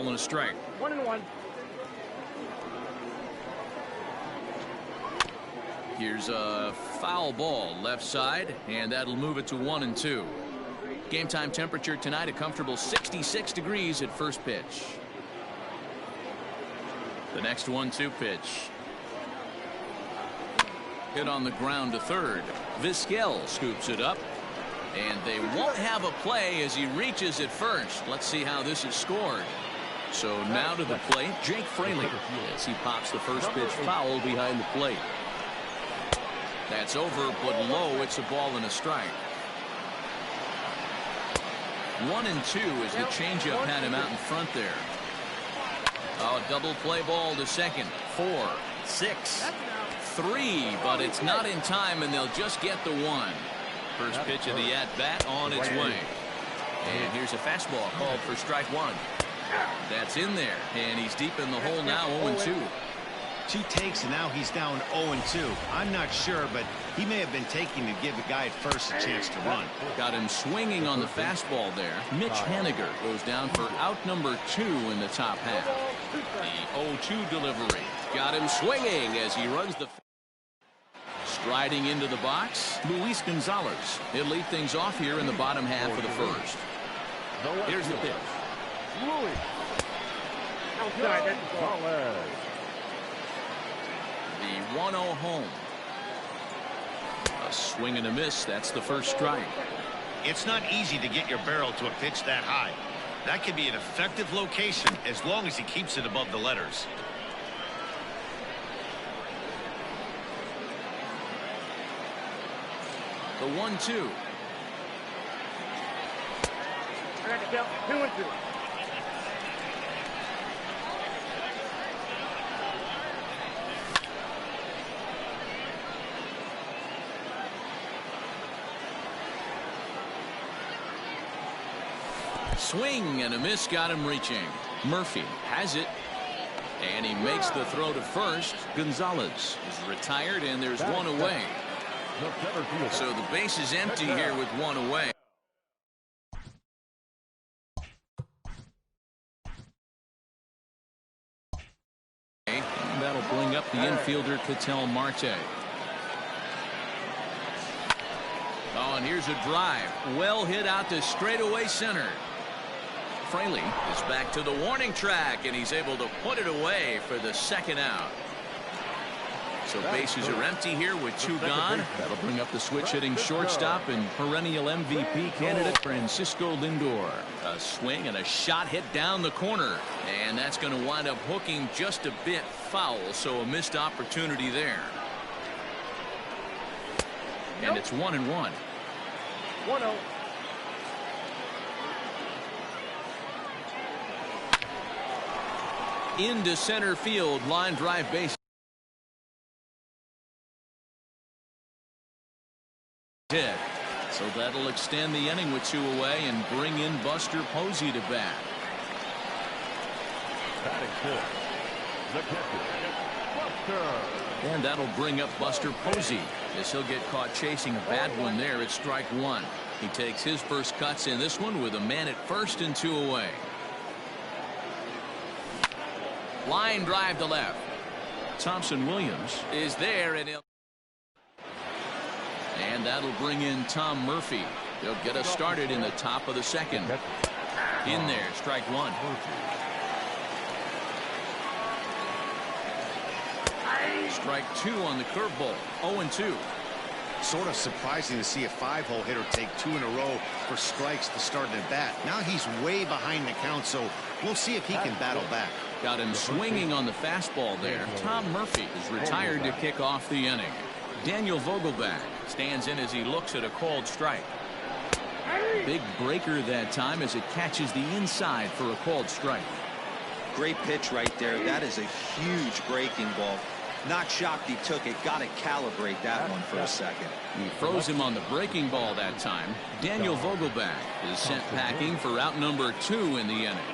ball and a strike. 1-1. Here's a foul ball left side, and that'll move it to 1-2. Game time temperature tonight a comfortable 66 degrees at first pitch. The next 1-2 pitch. Hit on the ground to third. Vizquel scoops it up. And they won't have a play as he reaches at first. Let's see how this is scored. So now to the plate, Jake Fraley, as he pops the first pitch foul behind the plate. That's over, but low. It's a ball and a strike. 1-2 as the changeup had him out in front there. Oh, double play ball to second. 4, 6, 3, but it's not in time, and they'll just get the one. First pitch of the at-bat on its way. And here's a fastball called for strike one. That's in there, and he's deep in the hole now, 0-2. 2 takes, and now he's down 0-2. I'm not sure, but he may have been taking to give the guy at first a chance to run. Got him swinging on the fastball there. Mitch Haniger goes down for out number 2 in the top half. The 0-2 delivery. Got him swinging as he runs the... Striding into the box, Luis Gonzalez. He'll lead things off here in the bottom half of the first. Here's the pitch. The 1-0 home. A swing and a miss. That's the first strike. It's not easy to get your barrel to a pitch that high. That can be an effective location as long as he keeps it above the letters. The 1-2. I got to count 2-2. Swing and a miss got him reaching. Murphy has it. And he makes the throw to first. Gonzalez is retired, and there's one away. So the base is empty here with one away. And that'll bring up the infielder Ketel Marte. Oh, and here's a drive. Well hit out to straightaway center. Fraley is back to the warning track, and he's able to put it away for the second out. So bases are empty here with 2 gone. That'll bring up the switch-hitting shortstop and perennial MVP candidate Francisco Lindor. A swing and a shot hit down the corner. And that's going to wind up hooking just a bit foul, so a missed opportunity there. And it's 1-1. 1-0. Into center field, line drive base. Dead. So that'll extend the inning with 2 away and bring in Buster Posey to bat. And that'll bring up Buster Posey as he'll get caught chasing a bad one there at strike 1. He takes his first cuts in this one with a man at first and 2 away. Line drive to left. Thompson Williams is there, and that'll bring in Tom Murphy. He'll get us started in the top of the second. In there, strike 1. Strike 2 on the curveball. 0-2. Sort of surprising to see a 5-hole hitter take 2 in a row for strikes to start an at-bat. Now he's way behind the count, so we'll see if he can battle back. Got him swinging on the fastball there. Tom Murphy is retired to kick off the inning. Daniel Vogelbach stands in as he looks at a called strike. Big breaker that time as it catches the inside for a called strike. Great pitch right there. That is a huge breaking ball. Not shocked he took it. Got to calibrate that one for a second. He froze him on the breaking ball that time. Daniel Vogelbach is sent packing for out number 2 in the inning.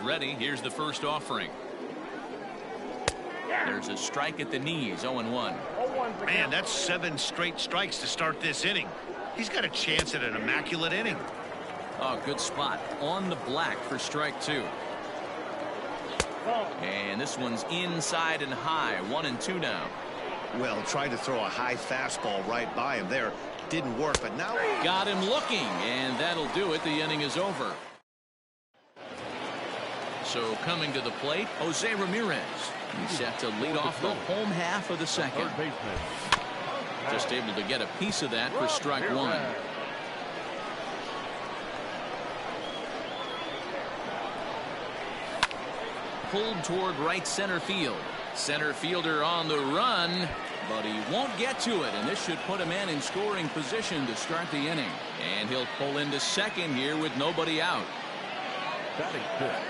is ready. Here's the first offering. There's a strike at the knees. 0-1. Man, that's 7 straight strikes to start this inning. He's got a chance at an immaculate inning. Oh, good spot on the black for strike 2. And this one's inside and high. 1-2 now. Well, tried to throw a high fastball right by him there. Didn't work, but now got him looking, and that'll do it. The inning is over. So coming to the plate, Jose Ramirez. He's set to lead off the home half of the second. Just able to get a piece of that for strike 1. Pulled toward right center field. Center fielder on the run, but he won't get to it, and this should put a man in scoring position to start the inning. And he'll pull into second here with nobody out. Batting fifth,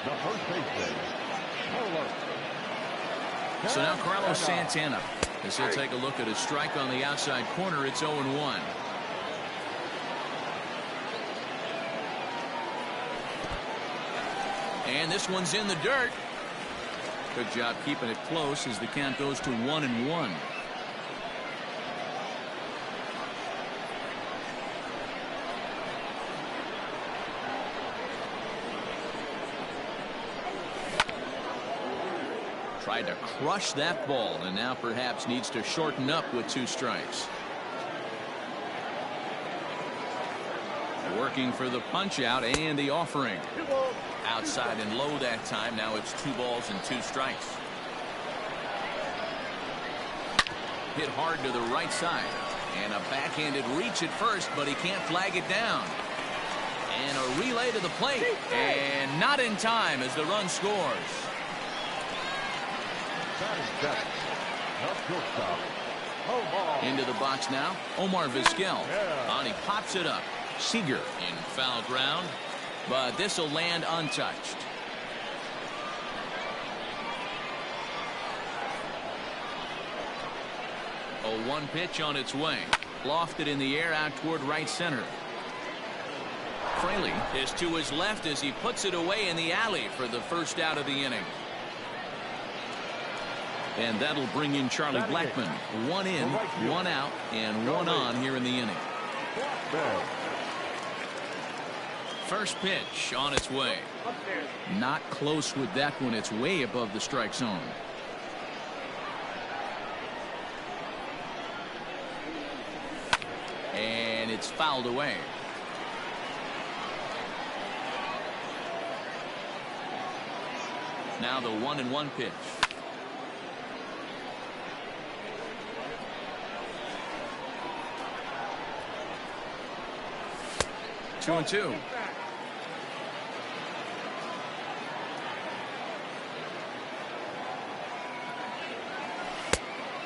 the first baseman, Carlos. So now Carlos Santana, as he'll take a look at a strike on the outside corner. It's 0-1. And this one's in the dirt. Good job keeping it close as the count goes to 1-1. Tried to crush that ball, and now perhaps needs to shorten up with 2 strikes. Working for the punch out and the offering. Outside and low that time. Now it's 2 balls and 2 strikes. Hit hard to the right side. And a backhanded reach at first, but he can't flag it down. And a relay to the plate. And not in time as the run scores. Into the box now, Omar Vizquel. And he pops it up. Seager in foul ground, but this will land untouched. A 1 pitch on its way. Lofted in the air out toward right center. Fraley is to his left as he puts it away in the alley for the first out of the inning. And that'll bring in Charlie Blackmon. 1 in, 1 out, and 1 on here in the inning. First pitch on its way. Not close with that one. It's way above the strike zone. And it's fouled away. Now the 1-1 pitch. Two and 2.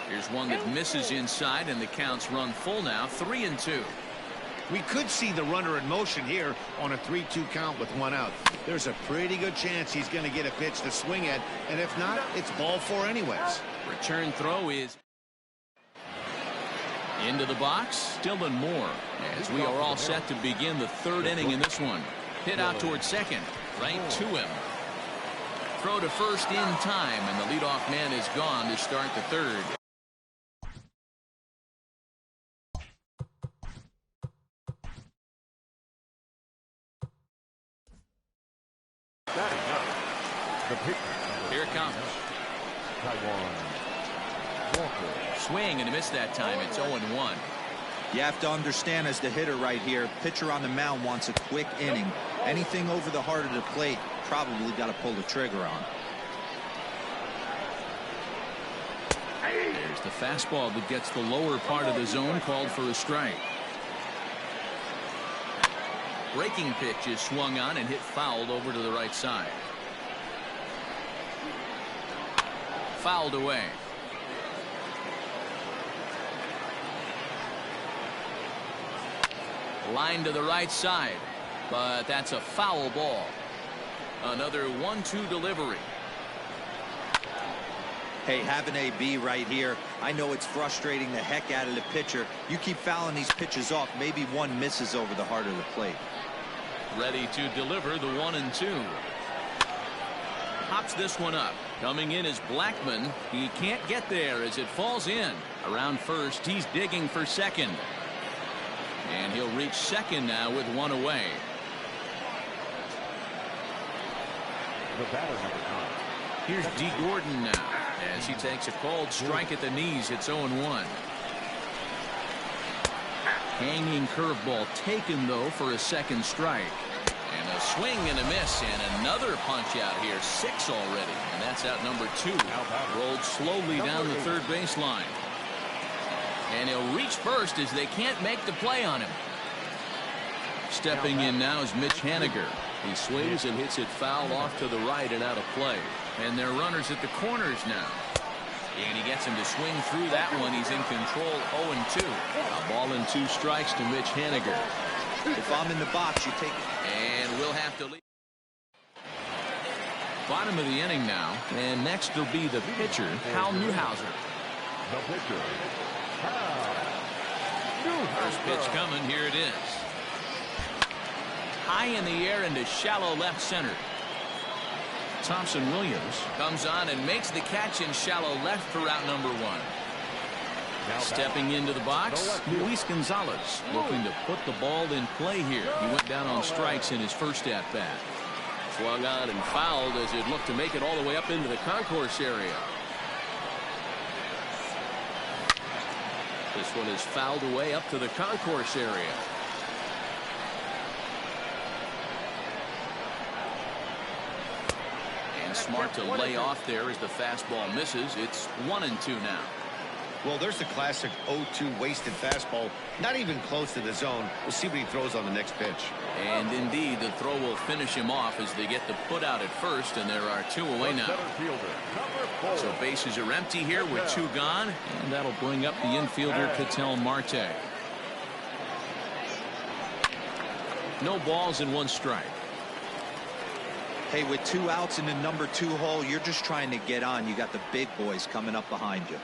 Here's one that misses inside, and the count's run full now. 3-2. we could see the runner in motion here on a 3-2 count with 1 out. There's a pretty good chance he's going to get a pitch to swing at, and if not, it's ball 4 anyways. Return throw is into the box. Dylan Moore, as we are all set to begin the 3rd inning in this one. Hit out towards second, right to him. Throw to first in time, and the leadoff man is gone to start the 3rd. Here it comes. Swing and a miss that time. It's 0-1. You have to understand, as the hitter right here, pitcher on the mound wants a quick inning. Anything over the heart of the plate, probably got to pull the trigger on. There's the fastball that gets the lower part of the zone, called for a strike. Breaking pitch is swung on and hit fouled over to the right side. Fouled away. Line to the right side, but that's a foul ball. Another 1-2 delivery. Hey, have an AB right here. I know it's frustrating the heck out of the pitcher. You keep fouling these pitches off, maybe one misses over the heart of the plate. Ready to deliver the 1-2. pops this one up. Coming in is Blackmon. He can't get there as it falls in. Around first, he's digging for second. And he'll reach second now with one away. The batter, number 9. Here's D. Gordon now as he takes a called strike at the knees. It's 0-1. Hanging curveball taken, though, for a second strike. And a swing and a miss, and another punch out here. 6 already, and that's out number 2. Rolled slowly down the third baseline. And he'll reach first as they can't make the play on him. Stepping in now is Mitch Haniger. He swings and hits it foul off to the right and out of play. And they're runners at the corners now. And he gets him to swing through that one. He's in control. 0-2. A ball and 2 strikes to Mitch Haniger. If I'm in the box, you take it. And we'll have to leave. Bottom of the inning now. And next will be the pitcher, Hal Newhouser. The pitcher, First pitch coming. Here it is. High in the air into shallow left center. Thompson Williams comes on and makes the catch in shallow left for out number 1. Stepping into the box, Luis Gonzalez looking to put the ball in play here. He went down on strikes in his first at bat. Swung on and fouled as it looked to make it all the way up into the concourse area. This one is fouled away up to the concourse area. And smart to lay off there as the fastball misses. It's 1-2 now. Well, there's the classic 0-2 wasted fastball. Not even close to the zone. We'll see what he throws on the next pitch. And indeed, the throw will finish him off as they get the put out at first, and there are 2 away now. So bases are empty here with 2 gone, and that'll bring up the infielder Ketel Marte. No balls and 1 strike. Hey, with 2 outs in the number 2 hole, you're just trying to get on. You got the big boys coming up behind you.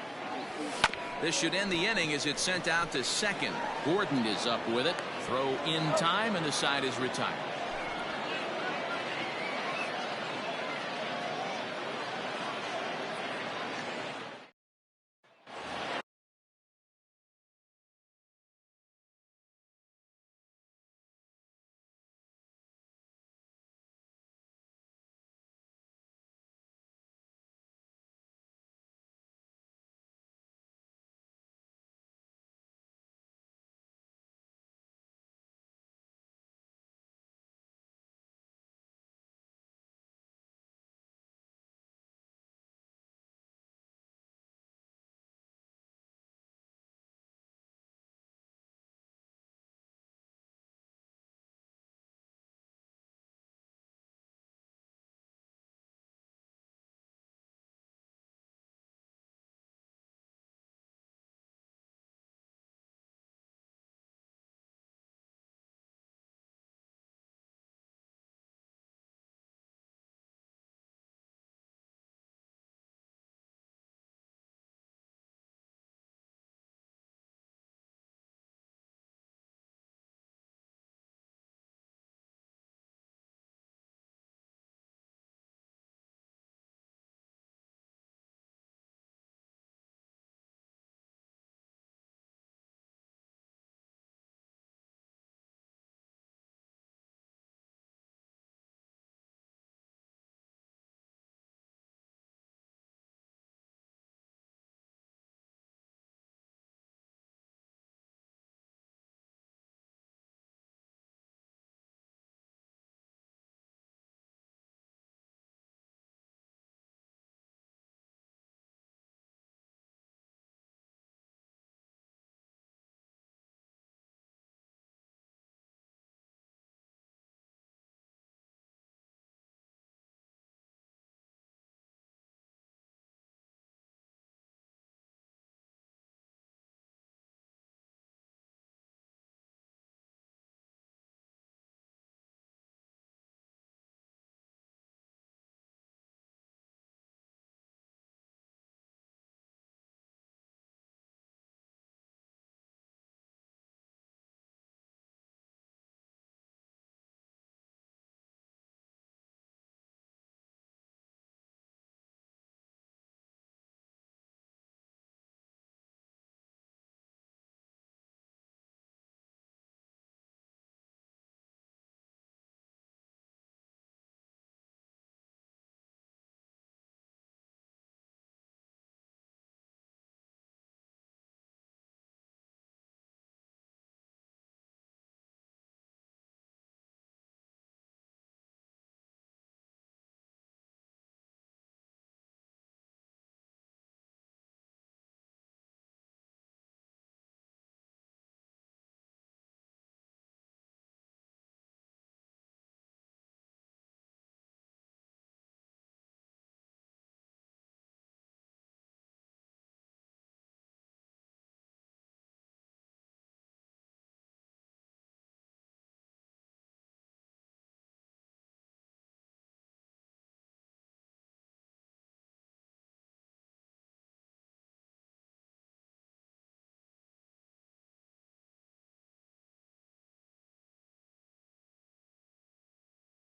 This should end the inning as it's sent out to second. Gordon is up with it. Throw in time, and the side is retired.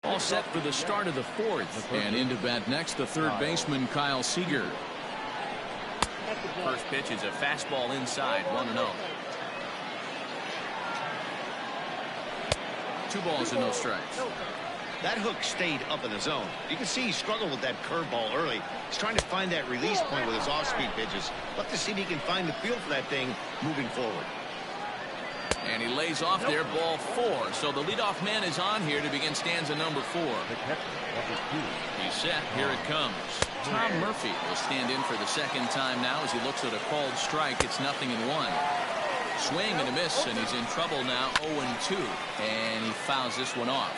All set for the start of the fourth. And into bat next, the third baseman, Kyle Seager. First pitch is a fastball inside, 1-0. 2 balls and no strikes. That hook stayed up in the zone. You can see he struggled with that curveball early. He's trying to find that release point with his off-speed pitches. Let's to see if he can find the feel for that thing moving forward. And he lays off there, ball 4. So the leadoff man is on here to begin stanza number 4. He's set. Here it comes. Tom Murphy will stand in for the second time now as he looks at a called strike. It's 0-1. Swing and a miss, and he's in trouble now, 0-2. And he fouls this one off.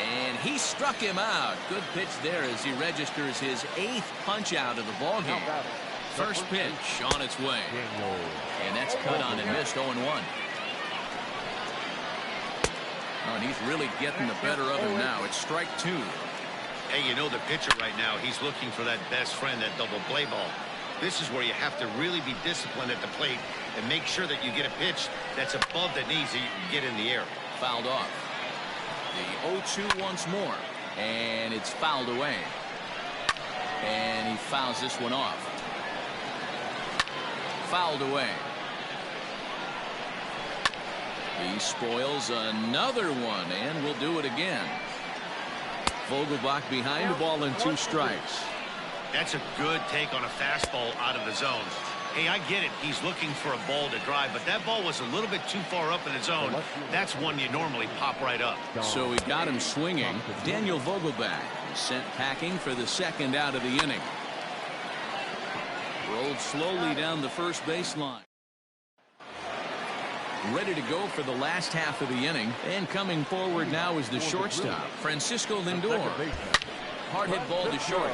And he struck him out. Good pitch there as he registers his 8th punch out of the ballgame. First pitch on its way. And that's cut on and missed, 0-1. Oh, and he's really getting the better of him now. It's strike 2. Hey, you know the pitcher right now, he's looking for that best friend, that double play ball. This is where you have to really be disciplined at the plate and make sure that you get a pitch that's above the knees that you can get in the air. Fouled off. The 0-2 once more. And it's fouled away. And he fouls this one off. Fouled away. He spoils another one, and will do it again. Vogelbach behind the ball and 2 strikes. That's a good take on a fastball out of the zone. Hey, I get it. He's looking for a ball to drive, but that ball was a little bit too far up in the zone. That's one you normally pop right up. So he got him swinging. Daniel Vogelbach is sent packing for the second out of the inning. Rolled slowly down the first baseline. Ready to go for the last half of the inning. And coming forward now is the shortstop, Francisco Lindor. Hard hit ball to short.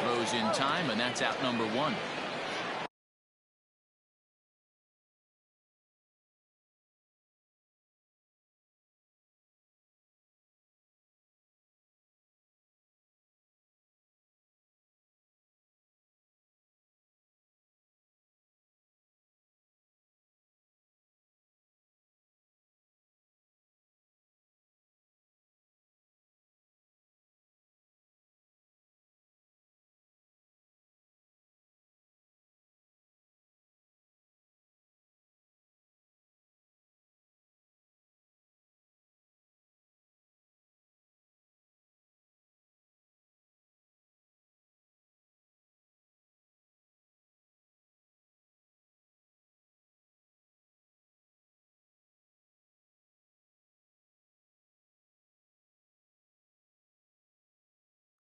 Throws in time, and that's out number 1.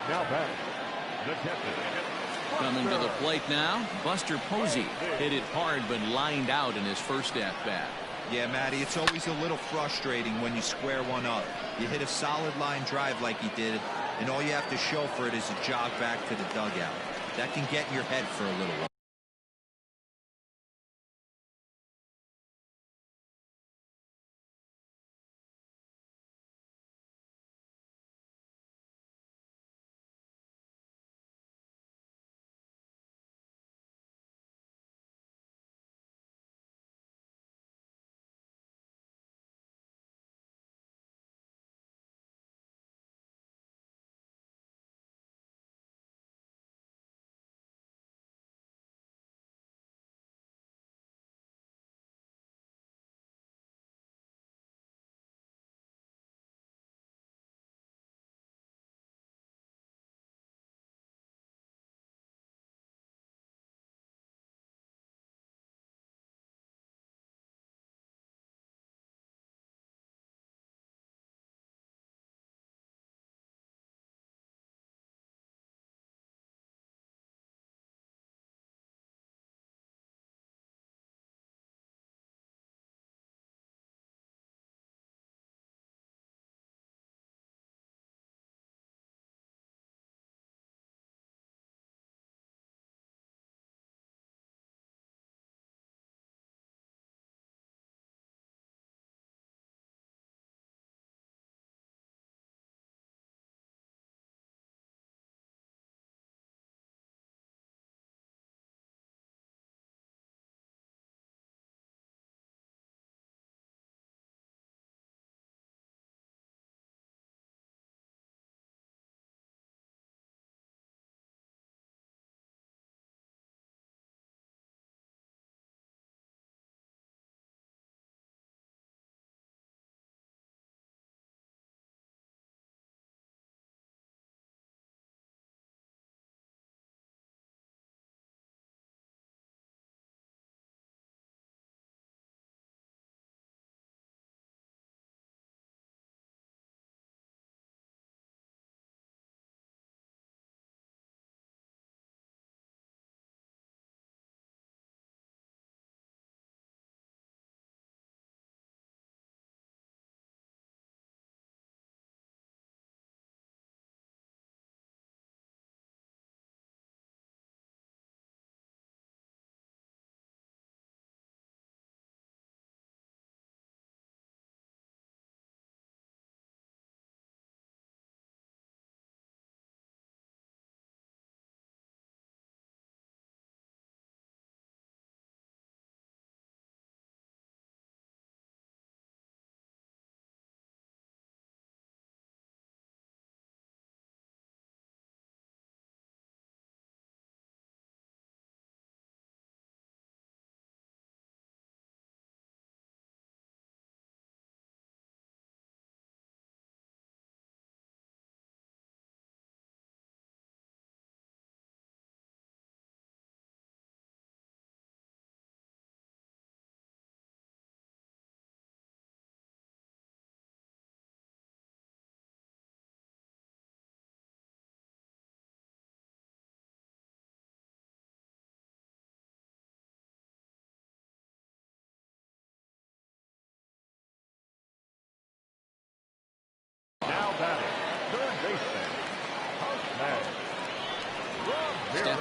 Now back, the captain. Coming to the plate now, Buster Posey. Hit it hard but lined out in his first at-bat. Yeah, Matty, it's always a little frustrating when you square one up. You hit a solid line drive like he did, and all you have to show for it is a jog back to the dugout. That can get in your head for a little while.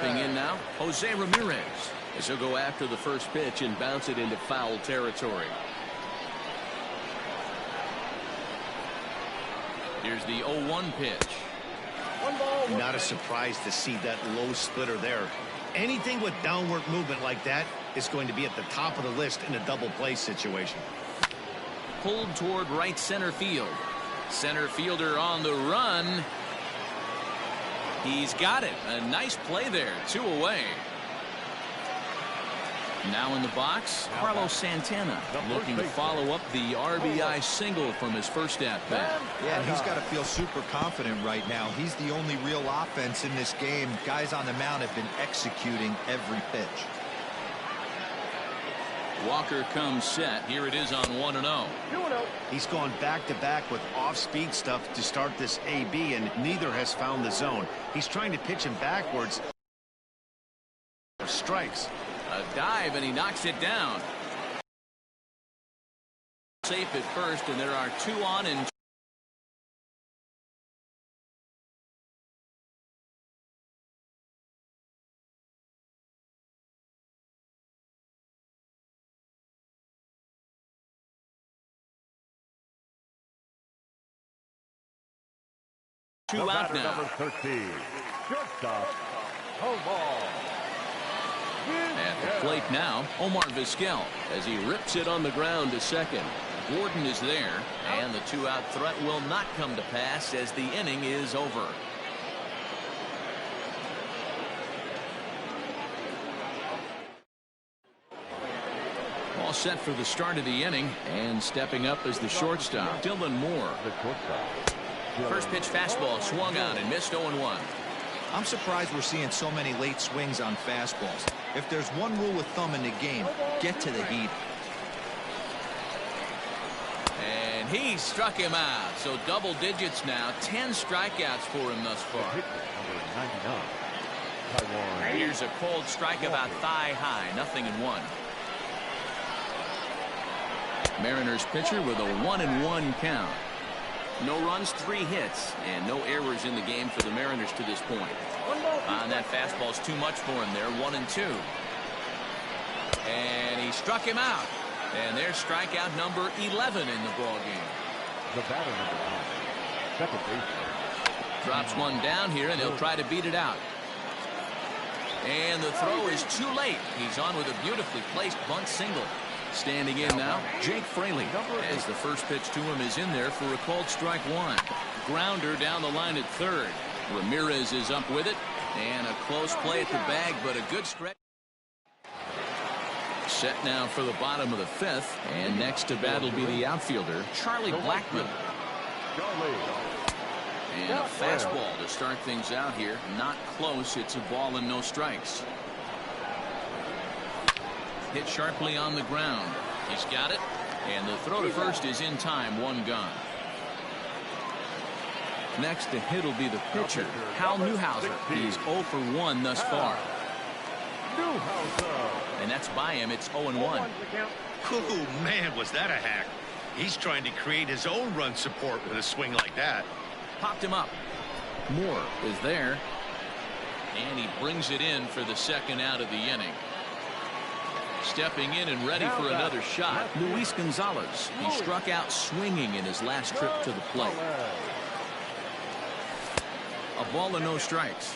Stepping in now, Jose Ramirez, as he'll go after the first pitch and bounce it into foul territory. Here's the 0-1 pitch. One ball, one Not a strike. surprise to see that low splitter there. Anything with downward movement like that is going to be at the top of the list in a double play situation. Pulled toward right center field. Center fielder on the run. He's got it. A nice play there. 2 away. Now in the box, Carlos Santana looking to follow up the RBI single from his first at-bat. Yeah, and he's got to feel super confident right now. He's the only real offense in this game. Guys on the mound have been executing every pitch. Walker comes set. Here it is on 1-0. 2-0. He's gone back-to-back with off-speed stuff to start this AB, and neither has found the zone. He's trying to pitch him backwards. Strikes. A dive, and he knocks it down. Safe at first, and there are 2 on and 2 The out batter, now. number 13, shortstop, Omar. At the plate now, Omar Vizquel, as he rips it on the ground to second. Gordon is there, and the 2-out threat will not come to pass as the inning is over. All set for the start of the inning, and stepping up as the shortstop, Dylan Moore. The shortstop. First pitch fastball swung on and missed 0-1. I'm surprised we're seeing so many late swings on fastballs. If there's one rule of thumb in the game, get to the heat. And he struck him out. So double digits now. 10 strikeouts for him thus far. Number 99, Taiwan. Here's a cold strike about thigh high. 0-1. Mariners pitcher with a 1-1 count. No runs, 3 hits, and no errors in the game for the Mariners to this point. One ball, two And that strikes. fastball's too much for him there. 1-2. And he struck him out. And there's strikeout number 11 in the ball game. The batter, number 9, second baseman. Drops one down here, and he'll try to beat it out. And the throw is too late. He's on with a beautifully placed bunt single. Standing in now, Jake Fraley, as the first pitch to him is in there for a called strike 1. Grounder down the line at third. Ramirez is up with it, and a close play at the bag, but a good stretch. Set now for the bottom of the 5th, and next to bat will be the outfielder, Charlie Blackmon. Charlie. And a fastball to start things out here. Not close. It's a ball and no strikes. Hit sharply on the ground. He's got it. And the throw to first is in time. 1 gone. Next to hit will be the pitcher, Hal Newhouser. He's 0 for 1 thus far. Newhouser. And that's by him. It's 0-1. 0-1's the count. Oh, man, was that a hack. He's trying to create his own run support with a swing like that. Popped him up. Moore is there. And he brings it in for the second out of the inning. Stepping in and ready for another shot, Luis Gonzalez. He struck out swinging in his last trip to the plate. A ball and no strikes.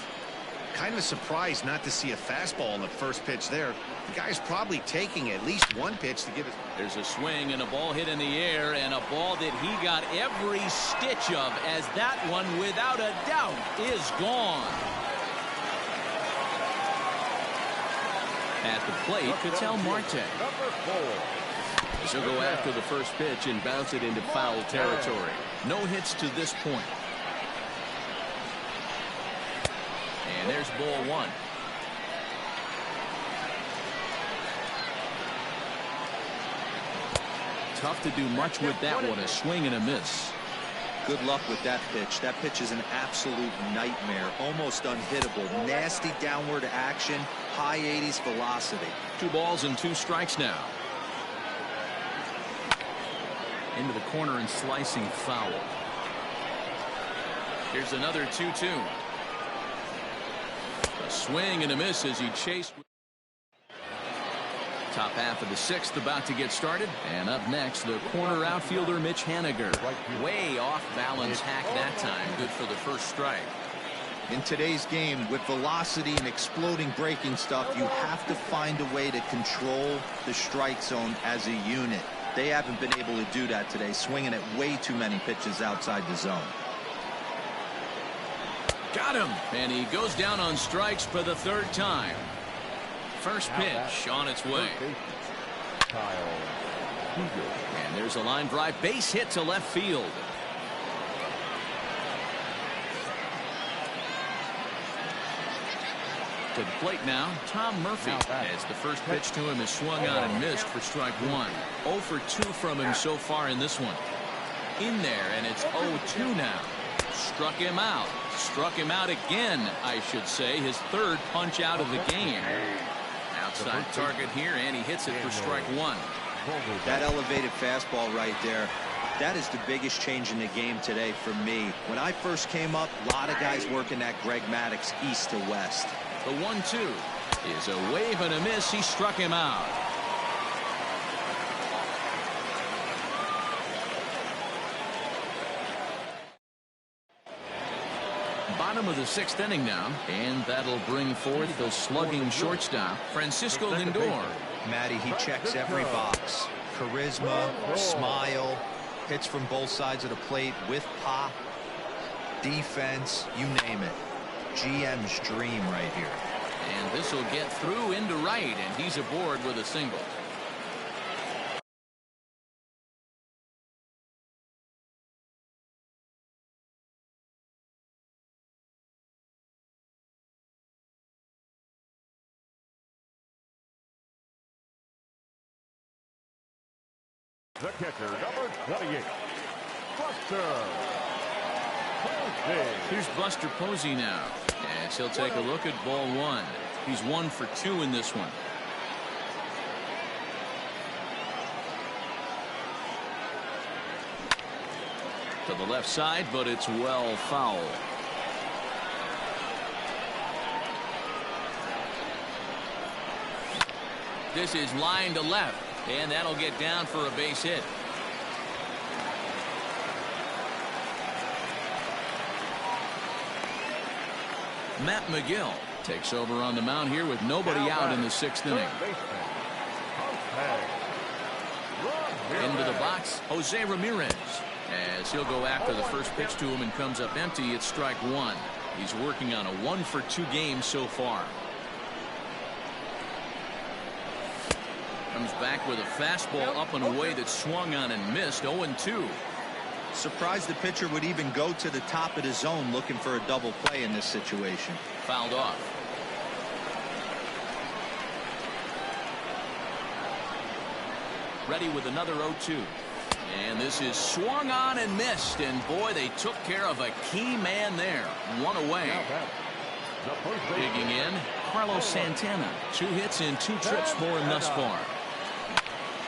Kind of surprised not to see a fastball on the first pitch there. The guy's probably taking at least 1 pitch to give it. There's a swing and a ball hit in the air, and a ball that he got every stitch of, as that one, without a doubt, is gone. At the plate, Ketel Marte. Number 4. So go after the first pitch and bounce it into foul territory. No hits to this point. And there's ball 1. Tough to do much with that one. A swing and a miss. Good luck with that pitch. That pitch is an absolute nightmare. Almost unhittable. Nasty downward action. High 80s velocity. 2 balls and 2 strikes now. Into the corner and slicing foul. Here's another 2-2. A swing and a miss as he chased. Top half of the sixth about to get started. And up next, the corner outfielder Mitch Haniger. Way off balance hack that time. Good for the first strike. In today's game, with velocity and exploding breaking stuff, you have to find a way to control the strike zone as a unit. They haven't been able to do that today, swinging at way too many pitches outside the zone. Got him. And he goes down on strikes for the third time. First pitch on its way. And there's a line drive base hit to left field. To the plate now, Tom Murphy, as the first pitch to him is swung on and missed for strike one. 0 for 2 from him so far in this one. In there, and it's 0-2 now. Struck him out. Struck him out again, I should say. His third punch out of the game. Outside target here, and he hits it for strike one. That elevated fastball right there, that is the biggest change in the game today for me. When I first came up, a lot of guys working that Greg Maddux east to west. The 1-2 is a wave and a miss. He struck him out. Bottom of the sixth inning now, and that'll bring forth the slugging shortstop, Francisco Lindor. Matty, he checks every box. Charisma, smile, hits from both sides of the plate with pop, defense, you name it. GM's dream right here. And this will get through into right, and he's aboard with a single. The catcher, number 28, Buster Posey. Here's Buster Posey now, as he'll take a look at ball one. He's 1 for 2 in this one. To the left side, but it's well foul. This is line to left. And that'll get down for a base hit. Matt McGill takes over on the mound here with nobody out in the sixth inning. Into the box, Jose Ramirez, as he'll go after the first pitch to him and comes up empty. It's strike one. He's working on a 1 for 2 game so far. Comes back with a fastball up and away that swung on and missed. 0-2. Surprised the pitcher would even go to the top of the zone looking for a double play in this situation. Fouled off. Ready with another 0-2. And this is swung on and missed. And boy, they took care of a key man there. 1 away. Digging in, Carlos Santana. 2 hits in 2 trips for him thus far.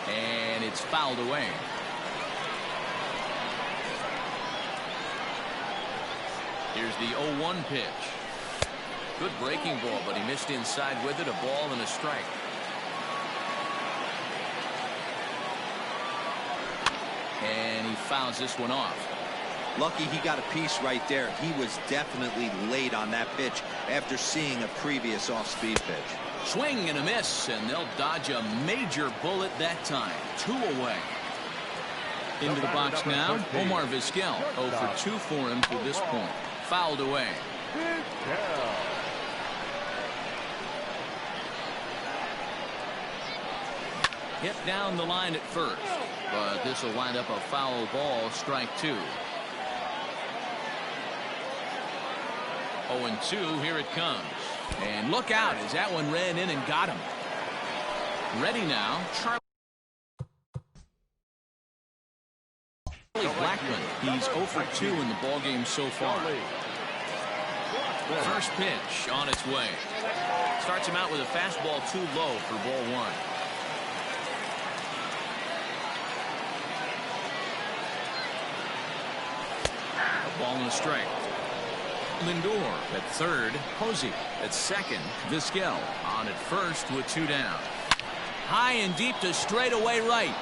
And it's fouled away. Here's the 0-1 pitch. Good breaking ball, but he missed inside with it. A ball and a strike. And he fouls this one off. Lucky he got a piece right there. He was definitely late on that pitch after seeing a previous off-speed pitch. Swing and a miss, and they'll dodge a major bullet that time. 2 away. Into the box now, Omar Vizquel. 0 for 2 for him to this point. Fouled away. Hit down the line at first, but this will wind up a foul ball. Strike 2. 0-2. Here it comes. And look out as that one ran in and got him. Ready now, Charlie Blackmon. He's 0 for 2 in the ballgame so far. First pitch on its way. Starts him out with a fastball too low for ball 1. A ball and a strike. Lindor. At third, Posey. At second, Vizquel. On at first with 2 down. High and deep to straightaway right.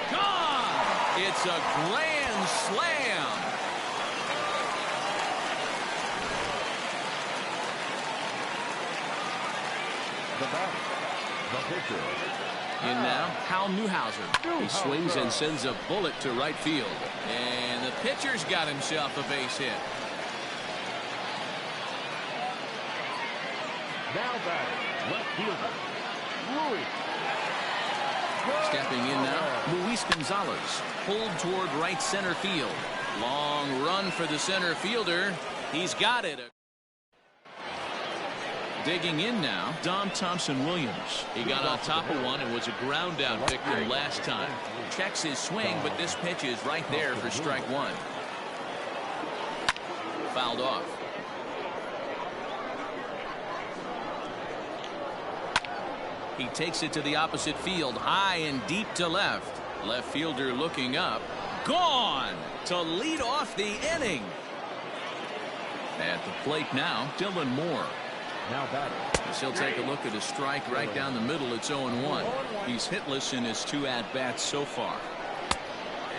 Gone! It's a grand slam. The batter, the pitcher. In now, Hal Newhouser. He swings and sends a bullet to right field. And the pitcher's got himself a base hit. Now batting, left fielder, Luis. Stepping in now, Luis Gonzalez. Pulled toward right center field. Long run for the center fielder. He's got it. Digging in now, Dom Thompson-Williams. He got on top of one and was a ground down victim last time. Checks his swing, but this pitch is right there for strike 1. Fouled off. He takes it to the opposite field, high and deep to left. Left fielder looking up. Gone to lead off the inning. At the plate now, Dylan Moore. Now batting. As he'll take a look at a strike right down the middle. It's 0-1. He's hitless in his 2 at-bats so far.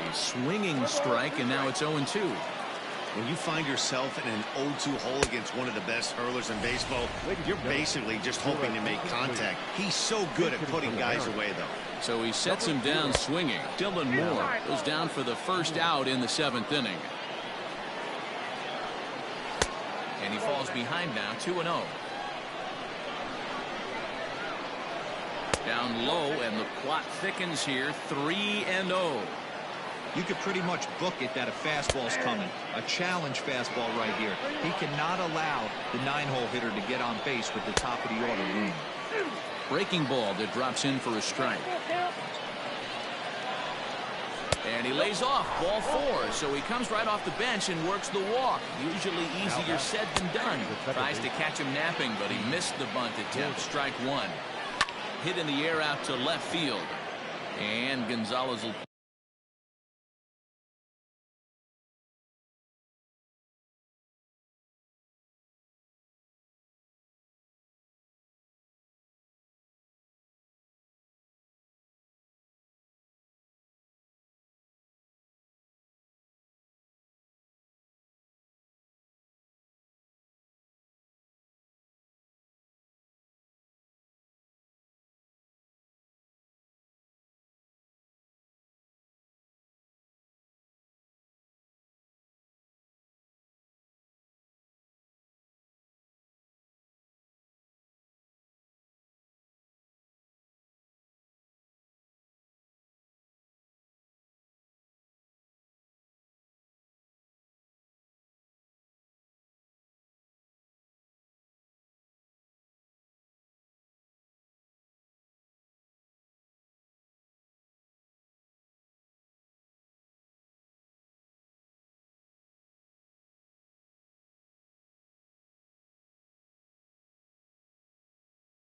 A swinging strike, and now it's 0-2. When you find yourself in an 0-2 hole against one of the best hurlers in baseball, you're basically just hoping to make contact. He's so good at putting guys away, though. So he sets him down swinging. Dylan Moore goes down for the first out in the 7th inning. And he falls behind now, 2-0. Down low, and the plot thickens here, 3-0. You could pretty much book it that a fastball's coming. A challenge fastball right here. He cannot allow the 9-hole hitter to get on base with the top of the order looming. Breaking ball that drops in for a strike. And he lays off, ball 4. So he comes right off the bench and works the walk. Usually easier said than done. Tries to catch him napping, but he missed the bunt attempt. Strike 1. Hit in the air out to left field. And Gonzalez will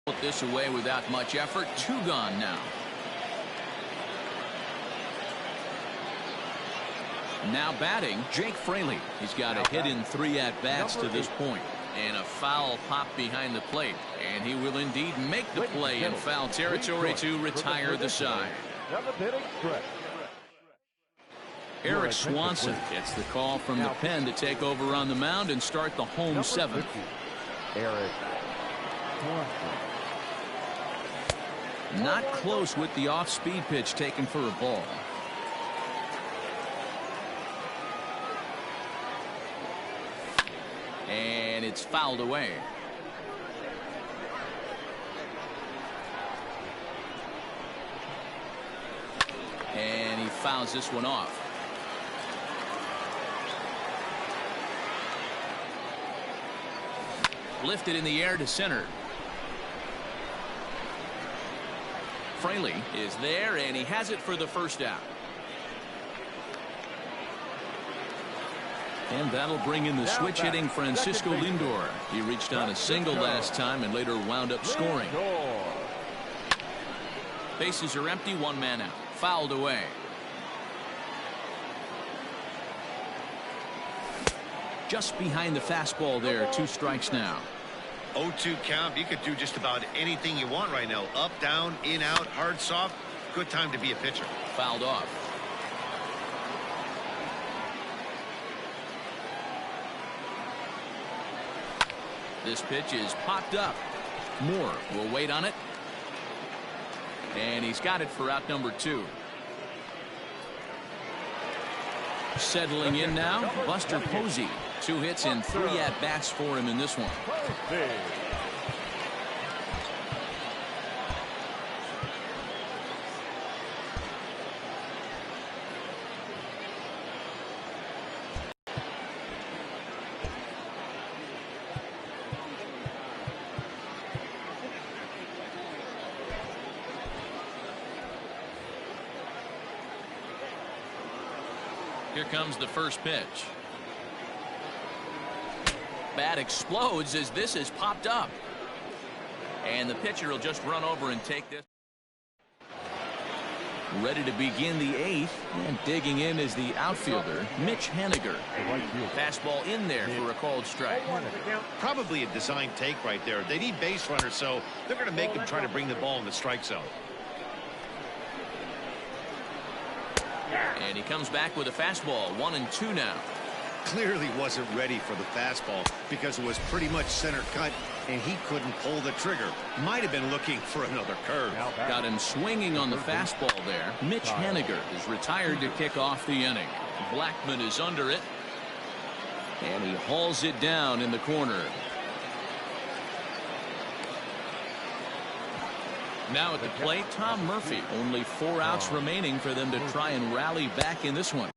put this away without much effort. 2 gone now. Now batting, Jake Fraley. He's got a hit in 3 at-bats to this point. And a foul pop behind the plate. And he will indeed make the play in foul territory to retire the side. Eric Swanson gets the call from the pen to take over on the mound and start the home 7th. Eric Swanson. Not close with the off-speed pitch taken for a ball. And it's fouled away. And he fouls this one off. Lifted in the air to center. Fraley is there, and he has it for the first out. And that'll bring in the switch hitting Francisco Lindor. He reached on a single last time and later wound up scoring. Bases are empty, 1 man out. Fouled away. Just behind the fastball there. 2 strikes now. 0-2 count. You could do just about anything you want right now. Up, down, in, out, hard, soft. Good time to be a pitcher. Fouled off. This pitch is popped up. Moore will wait on it. And he's got it for out number 2. Settling in now, Buster Posey. 2 hits and 3 at-bats for him in this one. Here comes the first pitch. Bat explodes as this is popped up. And the pitcher will just run over and take this. Ready to begin the 8th. And digging in is the outfielder, Mitch Haniger. Fastball in there for a called strike. Probably a design take right there. They need base runners, so they're going to make him try to bring the ball in the strike zone. And he comes back with a fastball. 1-2 now. Clearly wasn't ready for the fastball because it was pretty much center cut and he couldn't pull the trigger. Might have been looking for another curve. Got him swinging on the fastball there. Mitch Haniger is retired to kick off the inning. Blackman is under it. And he hauls it down in the corner. Now at the plate, Tom Murphy. Only 4 outs remaining for them to try and rally back in this one.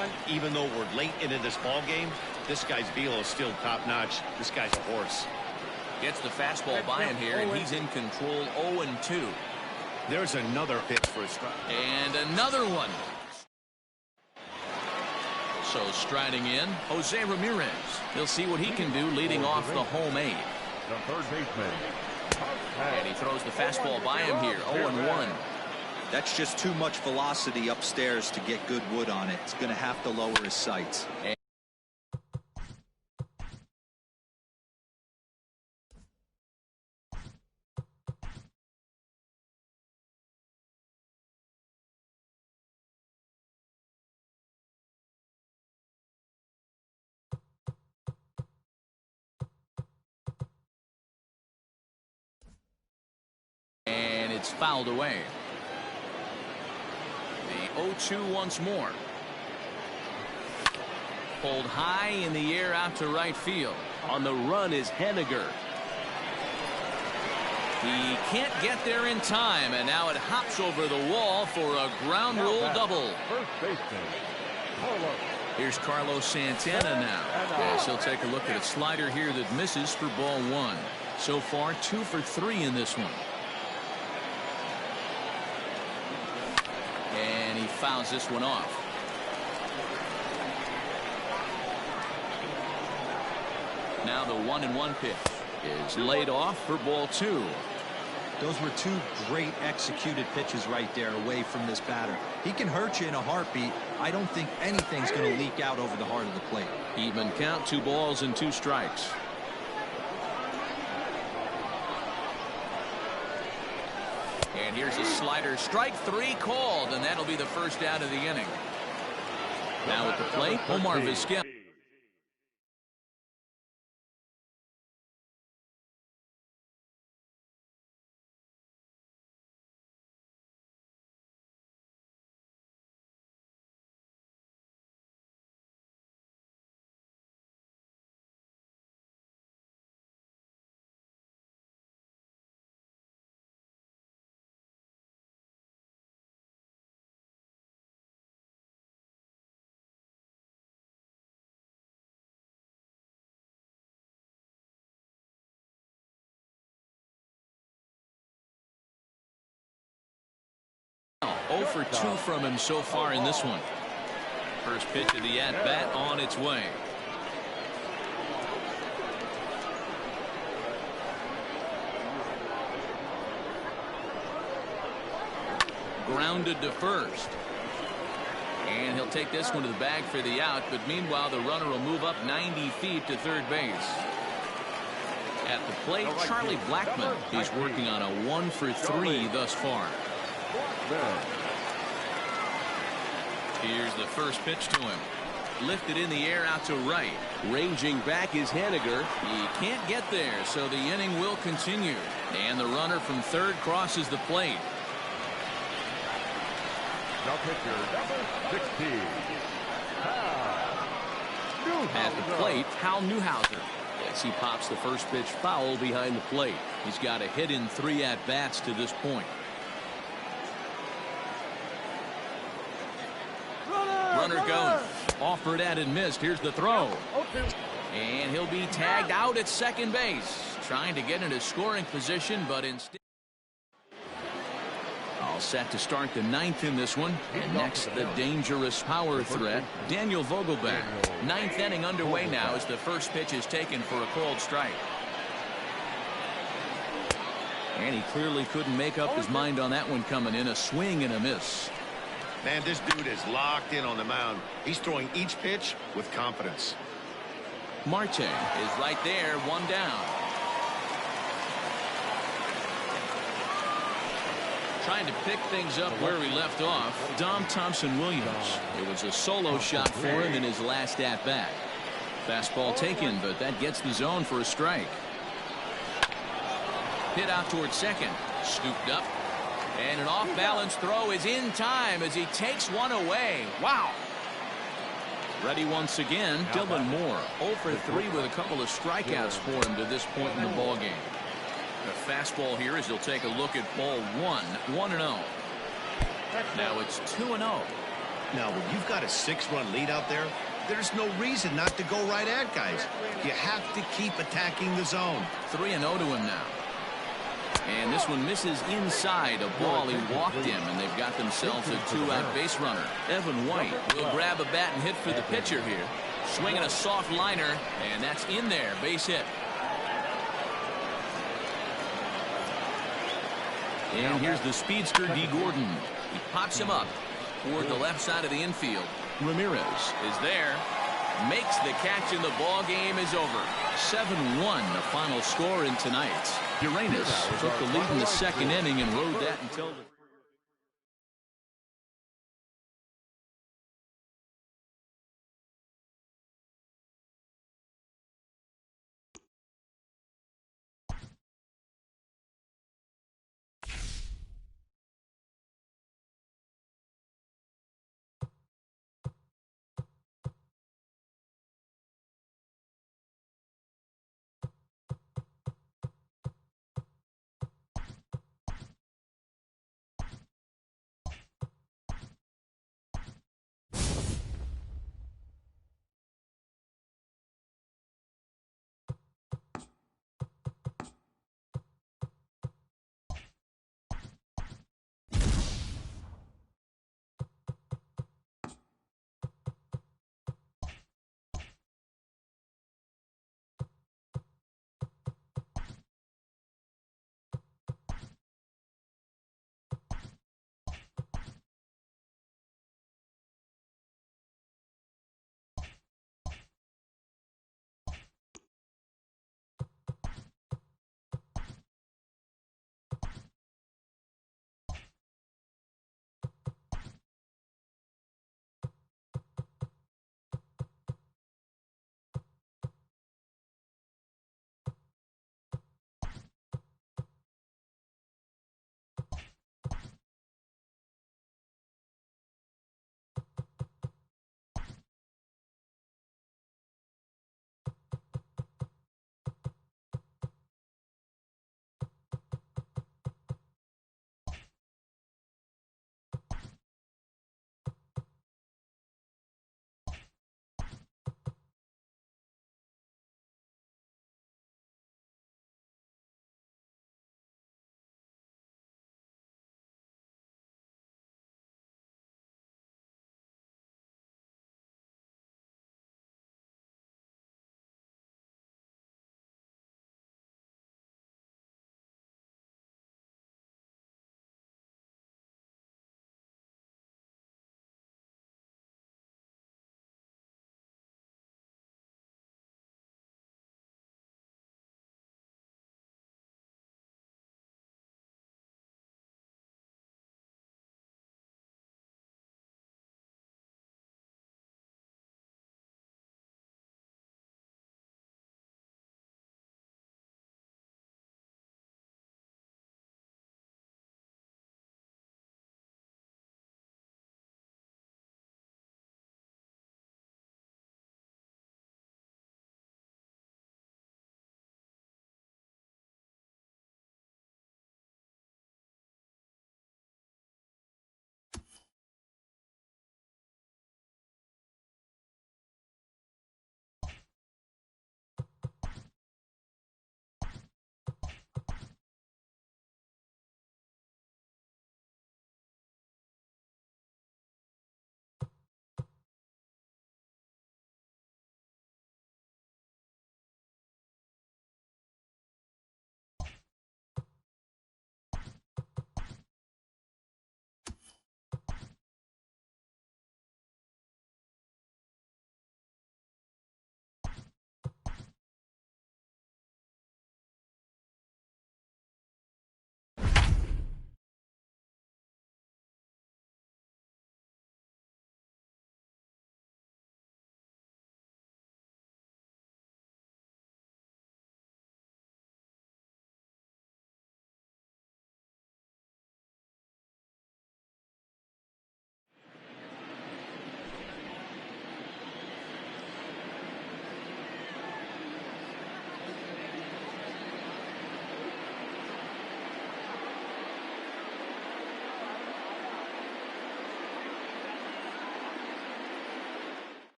1. Even though we're late into this ball game, this guy's velo is still top-notch. This guy's a horse. Gets the fastball by him here, and he's in control 0-2. There's another pitch for a strike. And another one. So striding in, Jose Ramirez. He'll see what he can do leading off the home 8. The third baseman. And he throws the fastball by him here, 0-1. That's just too much velocity upstairs to get good wood on it. It's going to have to lower his sights. And it's fouled away. The 0-2 once more. Pulled high in the air out to right field. On the run is Henniger. He can't get there in time, and now it hops over the wall for a ground rule double. First baseman. Carlos. Here's Carlos Santana now. Yes, he'll take a look at a slider here that misses for ball 1. So far, 2 for 3 in this one. And he fouls this one off. Now the 1-1 pitch is laid off for ball 2. Those were 2 great executed pitches right there away from this batter. He can hurt you in a heartbeat. I don't think anything's going to leak out over the heart of the plate. Even count, 2 balls and 2 strikes. And here's a slider, strike 3 called, and that'll be the first out of the inning. Now at the plate, Omar Vizquel. Now 0 for 2 from him so far in this one. First pitch of the at-bat on its way. Grounded to first. And he'll take this one to the bag for the out, but meanwhile the runner will move up 90 feet to third base. At the plate, Charlie Blackmon. He's working on a 1 for 3 thus far. Here's the first pitch to him. Lifted in the air out to right. Ranging back is Henniger. He can't get there, so the inning will continue. And the runner from third crosses the plate. Now pitcher, number 16. At the plate, Hal Newhouser. As he pops the first pitch foul behind the plate. He's got a hit in 3 at-bats to this point. Runner goes. Offered at and missed. Here's the throw. And he'll be tagged out at second base. Trying to get into scoring position, but instead. All set to start the 9th in this one. And next, the dangerous power threat, Daniel Vogelbach. 9th inning underway now as the first pitch is taken for a called strike. And he clearly couldn't make up his mind on that one coming in. A swing and a miss. Man, this dude is locked in on the mound. He's throwing each pitch with confidence. Marte is right there, 1 down. Trying to pick things up where he left off, Dom Thompson-Williams. It was a solo shot for him in his last at-bat. Fastball taken, but that gets the zone for a strike. Hit out towards second. Scooped up. And an off-balance throw is in time as he takes one away. Wow. Ready once again, Dylan Moore. 0 for 3 with a couple of strikeouts for him to this point in the ballgame. The fastball here as he'll take a look at ball 1. 1-0. Now it's 2-0. Now, when you've got a 6-run lead out there, there's no reason not to go right at guys. You have to keep attacking the zone. 3-0 to him now. And this one misses inside a ball he walked him, and they've got themselves a 2-out base runner. Evan White will grab a bat and hit for the pitcher here. Swinging a soft liner, and that's in there. Base hit. And here's the speedster, D. Gordon. He pops him up toward the left side of the infield. Ramirez is there. Makes the catch, and the ball game is over. 7-1 the final score in tonight's. Uranus took the lead in the second inning and rode that until the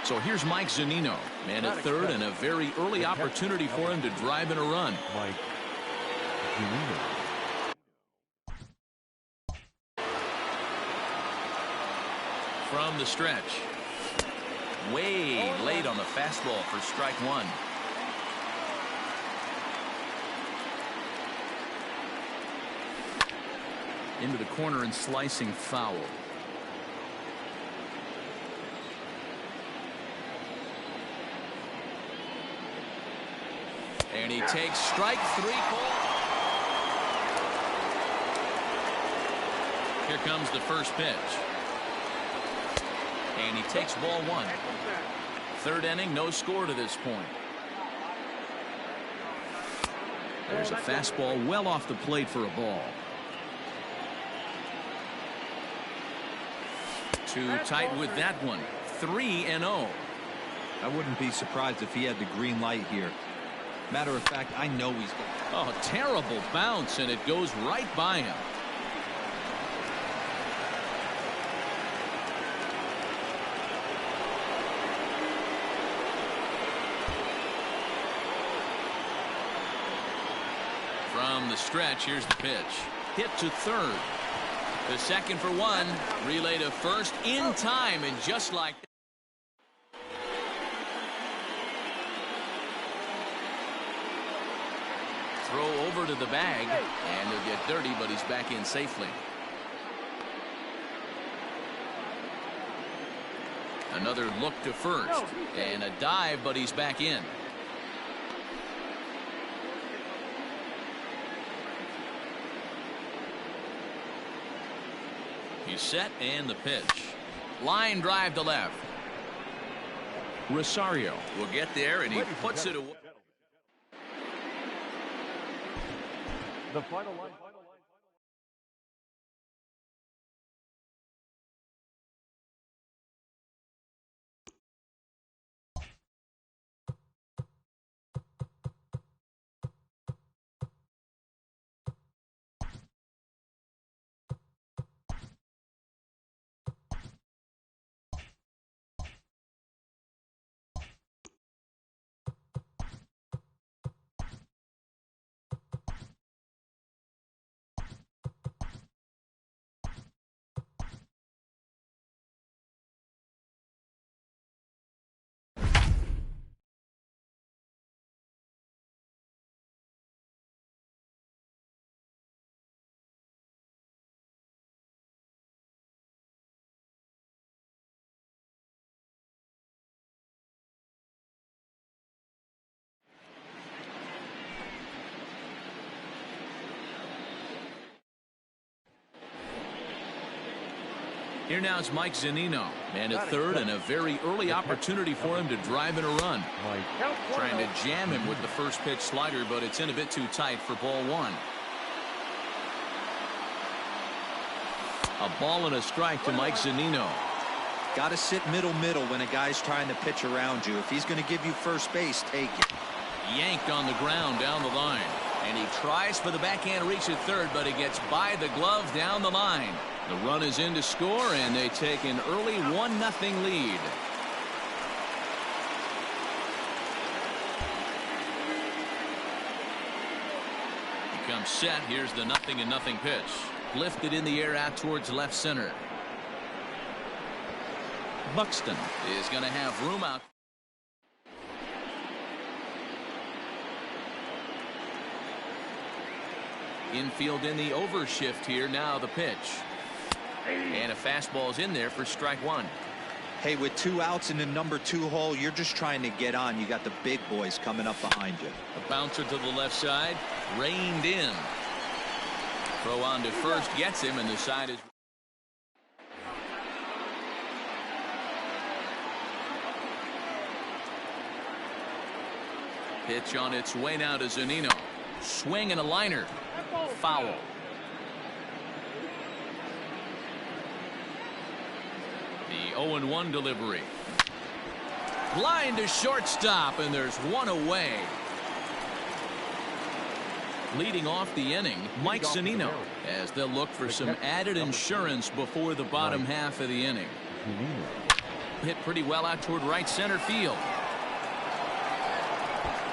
So here's Mike Zunino, man at third, and a very early opportunity for him to drive in a run. Mike Zunino. From the stretch. Way late on the fastball for strike one. Into the corner and slicing foul. And he takes strike three. Here comes the first pitch. And he takes ball one. Third inning, no score to this point. There's a fastball well off the plate for a ball. Too tight with that one. 3-0. I wouldn't be surprised if he had the green light here. Matter of fact, I know he's got. Oh, terrible bounce, and it goes right by him. From the stretch, here's the pitch. Hit to third. The second for one. Relay to first in time, and just like that. Throw over to the bag, and he'll get dirty, but he's back in safely. Another look to first, and a dive, but he's back in. He's set, and the pitch. Line drive to left. Rosario will get there, and he puts it away. The final line. Here now is Mike Zunino, man at third, and a very early opportunity for him to drive in a run. Trying to jam him with the first pitch slider, but it's in a bit too tight for ball one. A ball and a strike to Mike Zunino. Got to sit middle when a guy's trying to pitch around you. If he's going to give you first base, take it. Yanked on the ground down the line. And he tries for the backhand reach at third, but he gets by the glove down the line. The run is in to score, and they take an early 1-0 lead. He comes set. Here's the 0-0 pitch. Lifted in the air out towards left center. Buxton is going to have room out. Infield in the overshift here. Now the pitch. And a fastball's in there for strike one. Hey, with 2 outs in the number 2 hole, you're just trying to get on. You got the big boys coming up behind you. A bouncer to the left side. Reined in. Throw on to first gets him, and the side is. Pitch on its way now to Zunino. Swing and a liner. Foul. The 0-1 delivery. Line to shortstop, and there's one away. Leading off the inning, Mike Zunino, as they'll look for some added insurance before the bottom half of the inning. hit pretty well out toward right center field.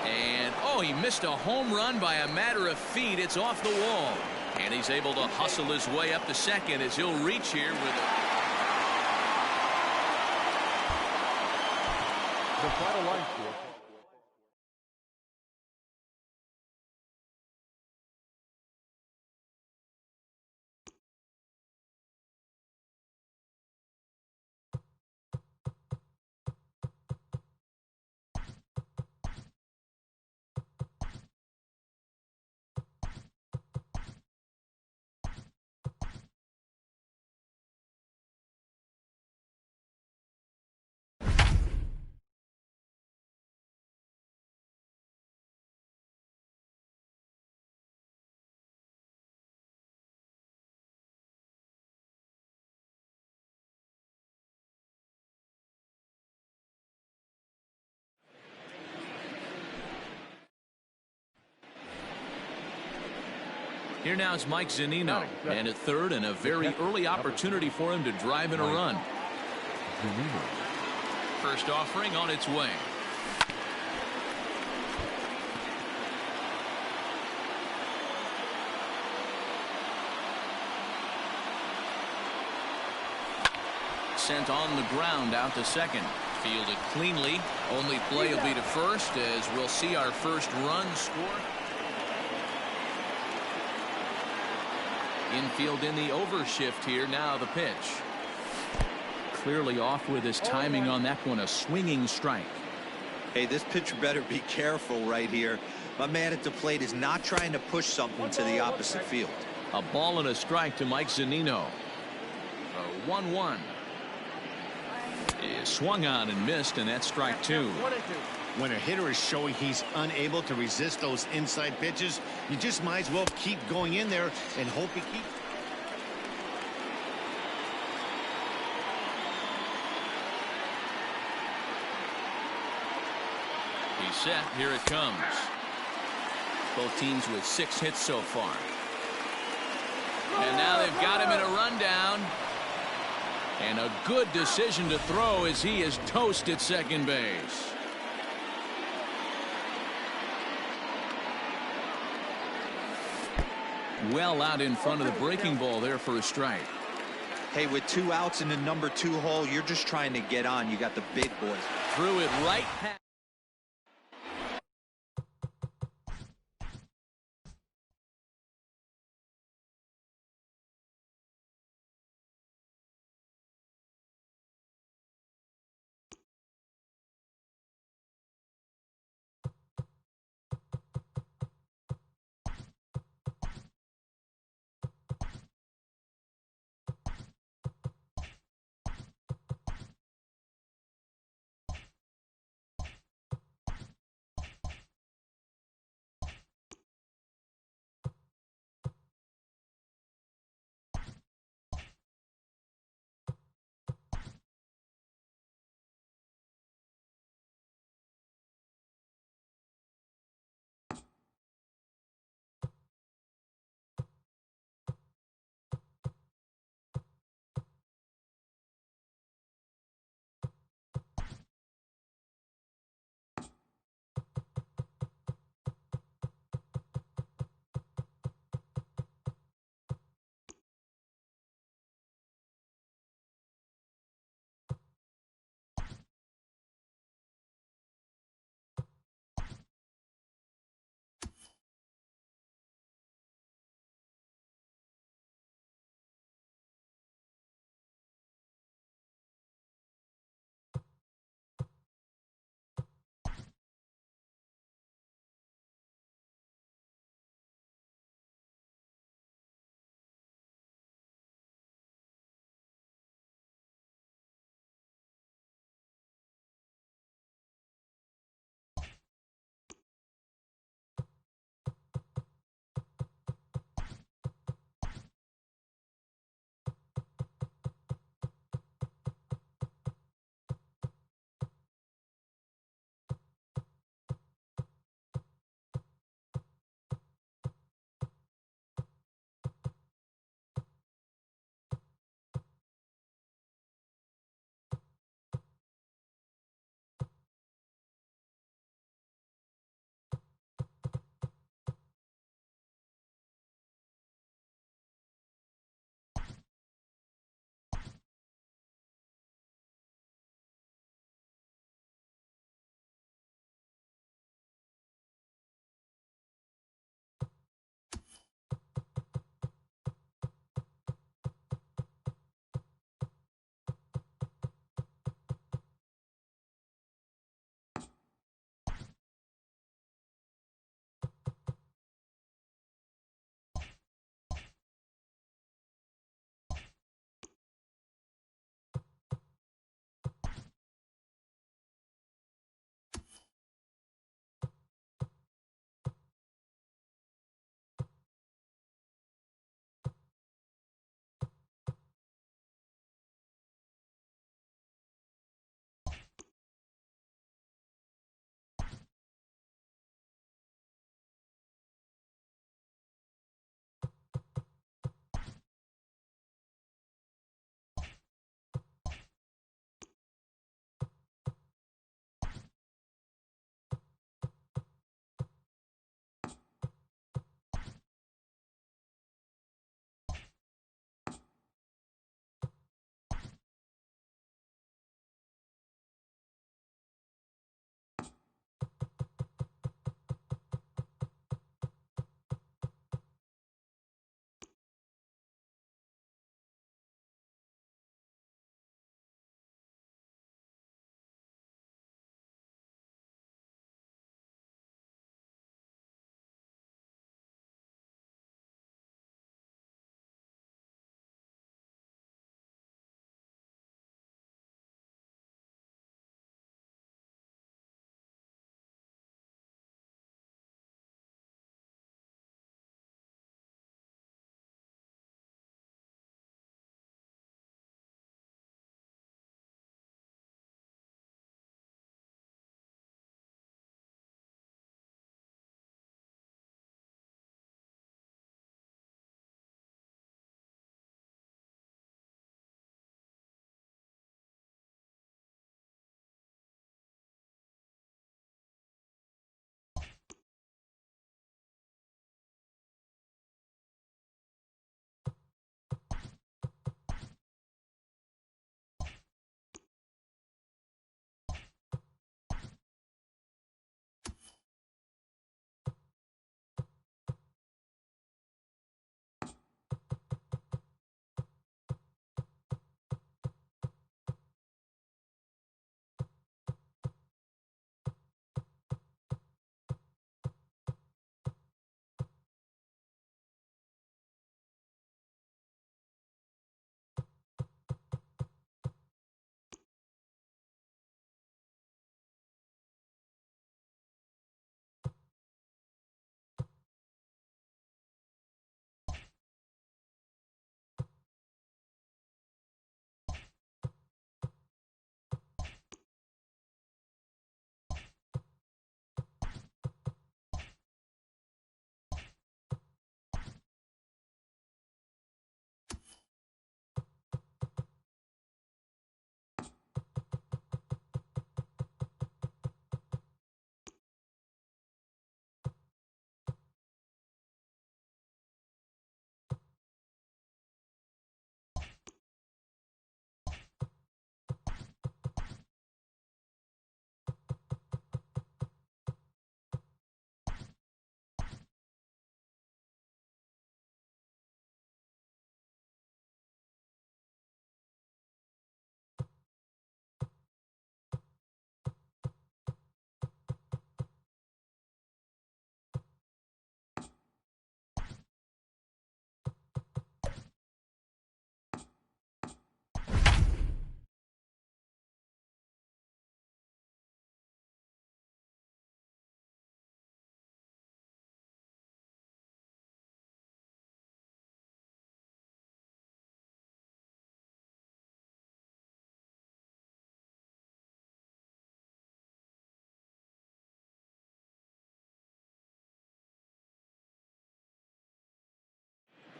And, oh, he missed a home run by a matter of feet. It's off the wall. And he's able to hustle his way up to second as he'll reach here with The final line score. Here now is Mike Zunino, and at third, and a very early opportunity for him to drive in a run. First offering on its way. Sent on the ground out to second. Fielded cleanly. Only play will be to first as we'll see our first run score. Infield in the overshift here. Now the pitch. Clearly off with his timing on that one. A swinging strike. Hey, this pitcher better be careful right here. My man at the plate is not trying to push something to the opposite field. A ball and a strike to Mike Zunino. A 1-1. Is swung on and missed, and that's strike two. When a hitter is showing he's unable to resist those inside pitches, you just might as well keep going in there and hope he keeps. He's set. Here it comes. Both teams with 6 hits so far. And now they've got him in a rundown. And a good decision to throw as he is toast at second base. Well out in front of the breaking ball there for a strike. Hey, with 2 outs in the number 2 hole, you're just trying to get on. You got the big boys. Threw it right past.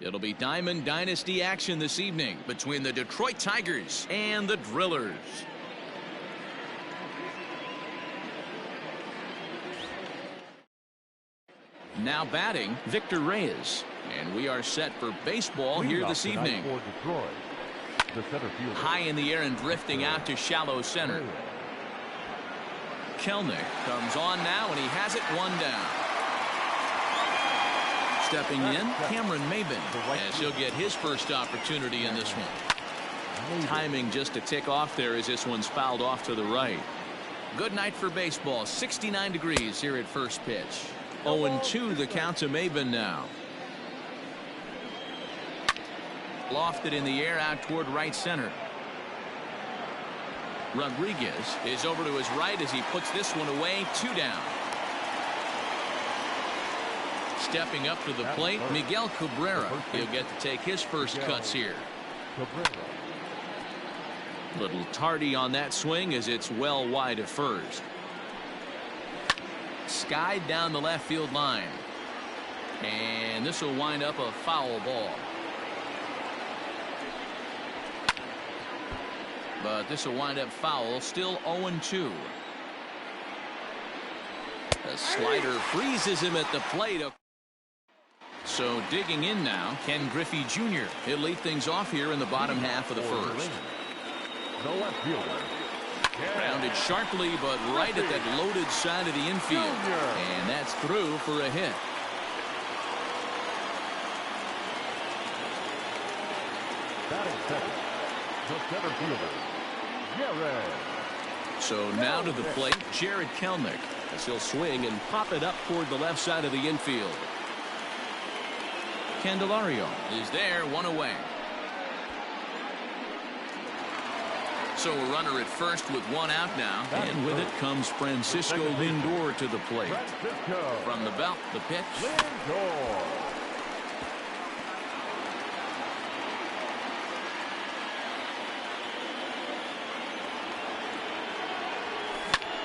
It'll be Diamond Dynasty action this evening between the Detroit Tigers and the Drillers. Now batting, Victor Reyes. And we are set for baseball here this evening. For Detroit, the center fielder. High in the air and drifting out to shallow center. Kelenic comes on now, and he has it one down. Stepping in, Cameron Maybin, as he'll get his first opportunity in this one. Timing just a tick off there as this one's fouled off to the right. Good night for baseball. 69 degrees here at first pitch. 0-2 the count to Maybin now. Lofted in the air out toward right center. Rodriguez is over to his right as he puts this one away. 2 down. Stepping up to the plate, Miguel Cabrera. He'll get to take his first cuts here. Little tardy on that swing as it's well wide of first. Skied down the left field line. And this will wind up a foul ball. But this will wind up foul. Still 0-2. The slider freezes him at the plate. So digging in now, Ken Griffey Jr. He'll lead things off here in the bottom half of the first. The left fielder. Grounded sharply, but right at that loaded side of the infield. And that's through for a hit. Batting second, the center fielder, Jared. So now to the plate, Jarred Kelenic, as he'll swing and pop it up toward the left side of the infield. Candelario is there, one away. So a runner at first with one out now, and with it comes Francisco Lindor to the plate. From the belt, the pitch. Lindor.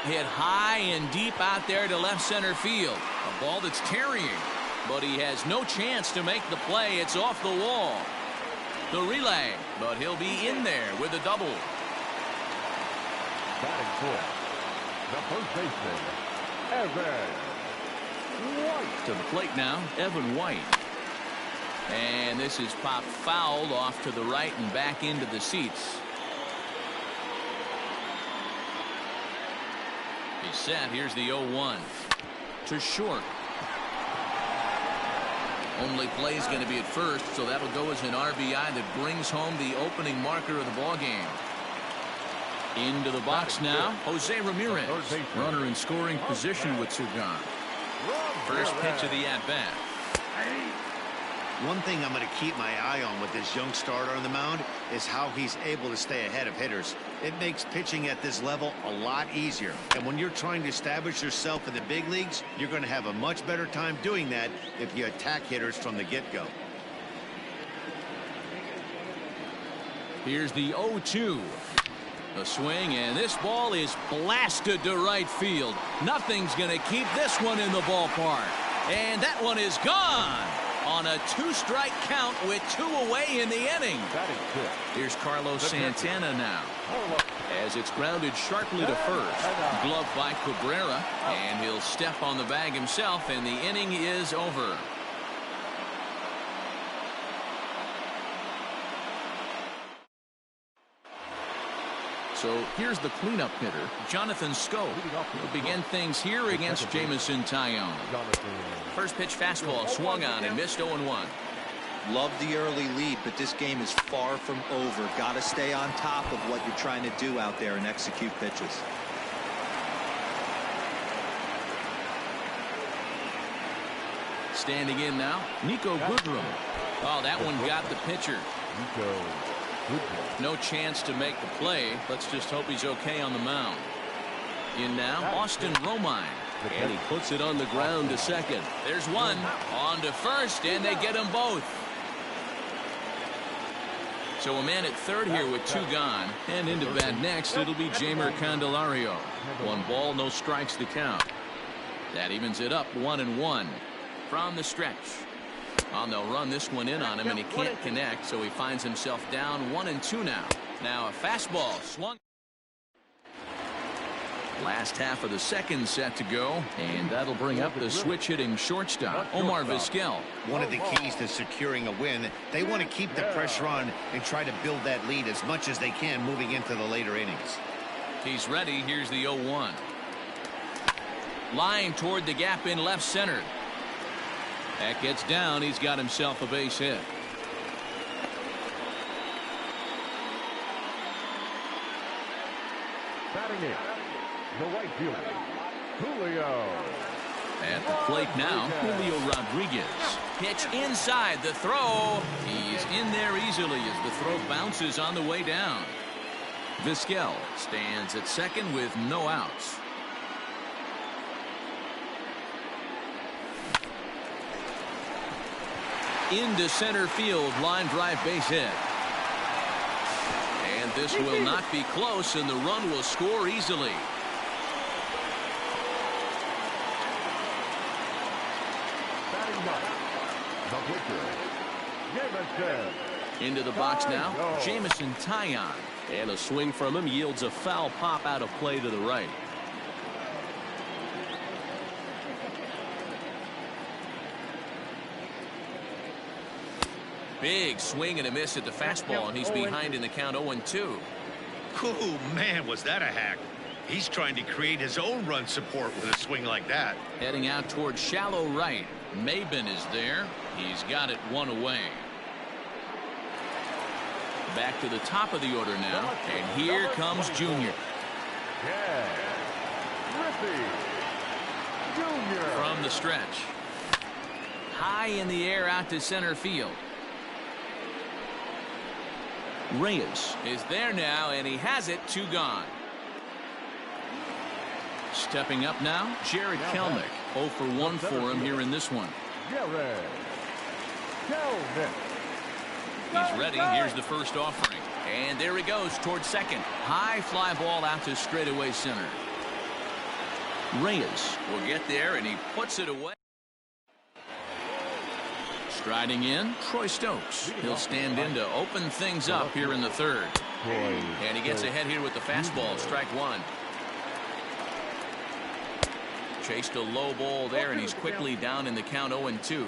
Hit high and deep out there to left center field. A ball that's tarrying, but he has no chance to make the play. It's off the wall. The relay, but he'll be in there with a double. Batting fourth, the first baseman, Evan White. To the plate now, Evan White. And this is popped fouled off to the right and back into the seats. He's set. Here's the 0-1 to short. Only play is going to be at first, so that'll go as an RBI that brings home the opening marker of the ball game. Into the box now, Jose Ramirez. Runner in scoring position with two gone. First pitch of the at-bat. One thing I'm going to keep my eye on with this young starter on the mound is how he's able to stay ahead of hitters. It makes pitching at this level a lot easier. And when you're trying to establish yourself in the big leagues, you're going to have a much better time doing that if you attack hitters from the get-go. Here's the 0-2. A swing, and this ball is blasted to right field. Nothing's going to keep this one in the ballpark. And that one is gone on a two-strike count with two away in the inning. Here's Carlos Santana now, as it's grounded sharply to first. Glove by Cabrera, and he'll step on the bag himself, and the inning is over. So here's the cleanup hitter, Jonathan Schoop. He'll begin things here against Jameson Taillon. First pitch fastball swung on and missed 0-1. Love the early lead, but this game is far from over. Got to stay on top of what you're trying to do out there and execute pitches. Standing in now, Niko Goodrum. Oh, that one got the pitcher. No chance to make the play. Let's just hope he's okay on the mound. In now, Austin Romine. And he puts it on the ground to second. There's one. On to first, and they get them both. So a man at third here with two gone. And into bat next, it'll be Jeimer Candelario. 1 ball, no strikes to count. That evens it up 1-1 from the stretch. They'll run this one in on him, and he can't connect, so he finds himself down 1-2 now. Now a fastball swung. Last half of the second set to go, and that'll bring up the switch hitting shortstop, Omar Vizquel. One of the keys to securing a win, they want to keep the pressure on and try to build that lead as much as they can moving into the later innings. He's ready. Here's the 0-1. Line toward the gap in left center. That gets down. He's got himself a base hit. Batting in, the right fielder, Julio. At the plate now, Julio Rodriguez. Pitch inside, the throw. He's in there easily as the throw bounces on the way down. Vizquel stands at second with no outs. Into center field, line drive base hit. And this will not be close, and the run will score easily. Batting ninth, the pitcher, Jameson. Into the box now, Jameson Taillon. And a swing from him yields a foul pop out of play to the right. Big swing and a miss at the fastball, and he's behind in the count 0-2. Oh, man, was that a hack. He's trying to create his own run support with a swing like that. Heading out towards shallow right. Maben is there. He's got it one away. Back to the top of the order now, and here comes Junior. Yeah. Griffey Jr. From the stretch. High in the air out to center field. Reyes is there now, and he has it. 2 gone. Stepping up now, Jared Kelnick. 0 for 1 for him here in this one. Jared Kelnick. He's ready. Here's the first offering. And there he goes towards second. High fly ball out to straightaway center. Reyes will get there, and he puts it away. Striding in, Troy Stokes. He'll stand in to open things up here in the third. And he gets ahead here with the fastball. Strike 1. Chased a low ball there, and he's quickly down in the count 0-2.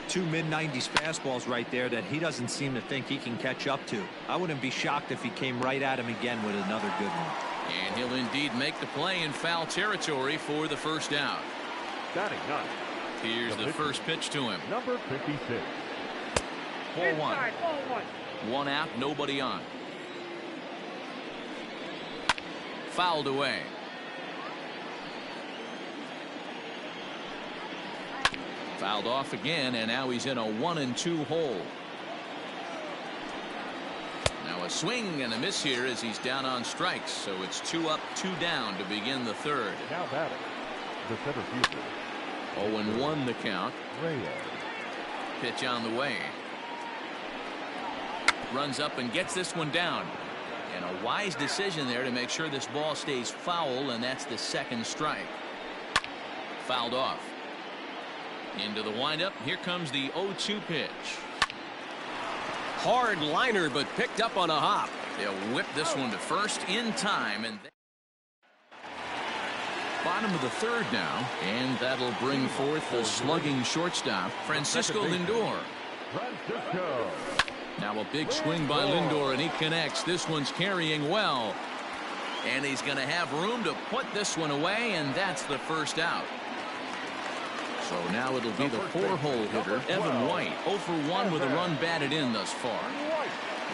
2 mid-90s fastballs right there that he doesn't seem to think he can catch up to. I wouldn't be shocked if he came right at him again with another good one. And he'll indeed make the play in foul territory for the first out. Batting ninth. Here's the first pitch to him. Number 56. 4-1. 1 out, nobody on. Fouled away. Fouled off again, and now he's in a 1-2 hole. Now a swing and a miss here as he's down on strikes, so it's 2 up, 2 down to begin the third. Now batting, the center fielder. 0-1 the count. Reyes. Pitch on the way. Runs up and gets this one down. And a wise decision there to make sure this ball stays foul, and that's the second strike. Fouled off. Into the windup. Here comes the 0-2 pitch. Hard liner, but picked up on a hop. They'll whip this one to first in time, and bottom of the third now, and that'll bring forth the slugging shortstop, Francisco Lindor. Francisco. Now a big swing by Lindor, and he connects. This one's carrying well, and he's going to have room to put this one away, and that's the first out. So now it'll be the 4-hole hitter, Evan White. 0 for 1 with a run batted in thus far.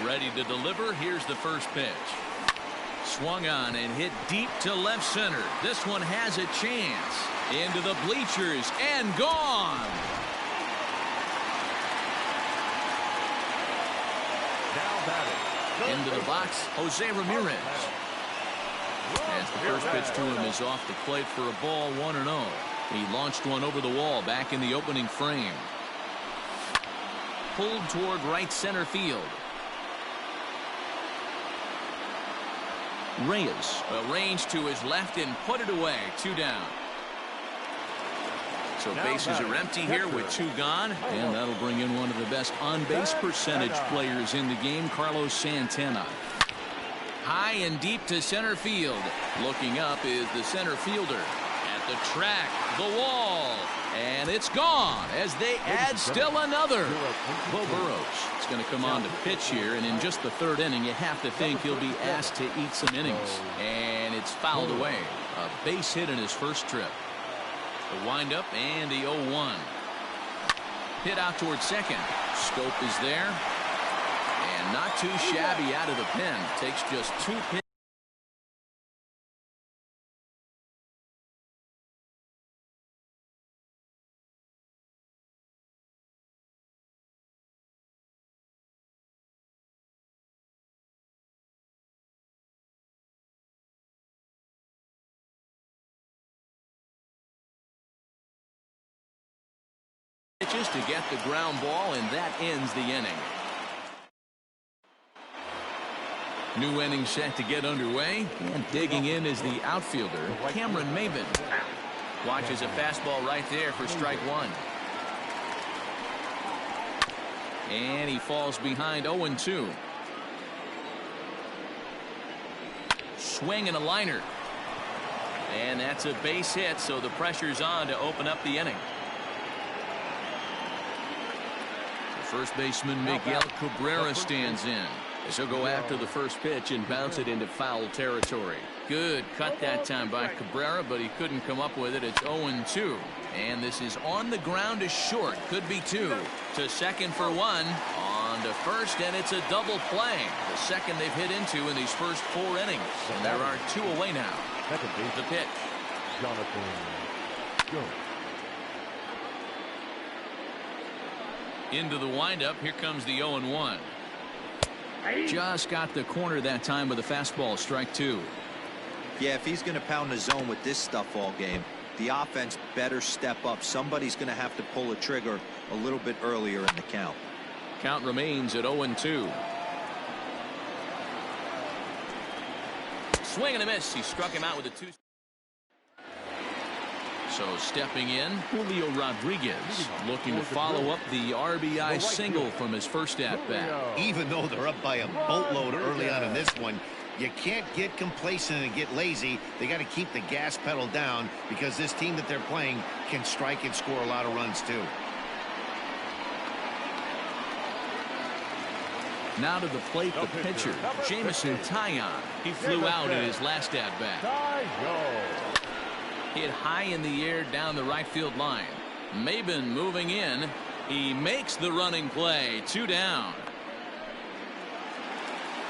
Ready to deliver. Here's the first pitch. Swung on and hit deep to left center. This one has a chance. Into the bleachers and gone. Now batting. Into the box, Jose Ramirez. As the first pitch to him is off the plate for a ball, 1-0. He launched one over the wall back in the opening frame. Pulled toward right center field. Reyes arranged to his left and put it away. 2 down. So bases are empty here with 2 gone, and that'll bring in one of the best on-base percentage players in the game, Carlos Santana. High and deep to center field. Looking up is the center fielder. At the track, the wall, and it's gone as they add still another. Beau Burrows is going to come on to pitch here, and in just the 3rd inning, you have to think he'll be asked to eat some innings. And it's fouled away. A base hit in his first trip. The windup and the 0-1. Hit out towards second. Scope is there. And not too shabby out of the pen. Takes just 2 pitches. To get the ground ball, and that ends the inning. New inning set to get underway, and digging in is the outfielder Cameron Maybin. Watches a fastball right there for strike 1. And he falls behind 0-2. Swing and a liner, and that's a base hit, so the pressure's on to open up the inning. First baseman Miguel Cabrera stands in. He'll go after the first pitch and bounce it into foul territory. Good cut that time by Cabrera, but he couldn't come up with it. It's 0-2. And this is on the ground to short. Could be 2. To second for 1. On to first, and it's a double play. The second they've hit into in these first 4 innings. And there are 2 away now. The pitch. Jonathan Jones. Into the windup. Here comes the 0-1. Just got the corner that time with a fastball. Strike 2. Yeah, if he's going to pound the zone with this stuff all game, the offense better step up. Somebody's going to have to pull a trigger a little bit earlier in the count. Count remains at 0-2. Swing and a miss. He struck him out with a 2. So stepping in, Julio Rodriguez looking to follow up the RBI single from his first at-bat. Even though they're up by a boatload early on in this one, you can't get complacent and get lazy. They got to keep the gas pedal down because this team that they're playing can strike and score a lot of runs too. Now to the plate, the pitcher, Jameson Taillon. He flew out in his last at-bat. Hit high in the air down the right field line. Maybin moving in. He makes the running play. 2 down.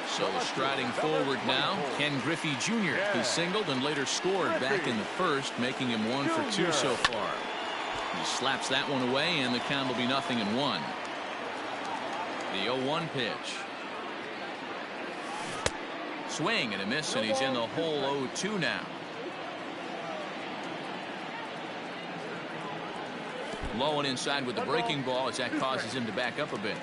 So striding forward now, Ken Griffey Jr. He singled and later scored back in the first, making him 1 for 2 so far. He slaps that one away, and the count will be 0-1. The 0-1 pitch. Swing and a miss, and he's in the hole. 0-2 now. Low and inside with the breaking ball as that causes him to back up a bit.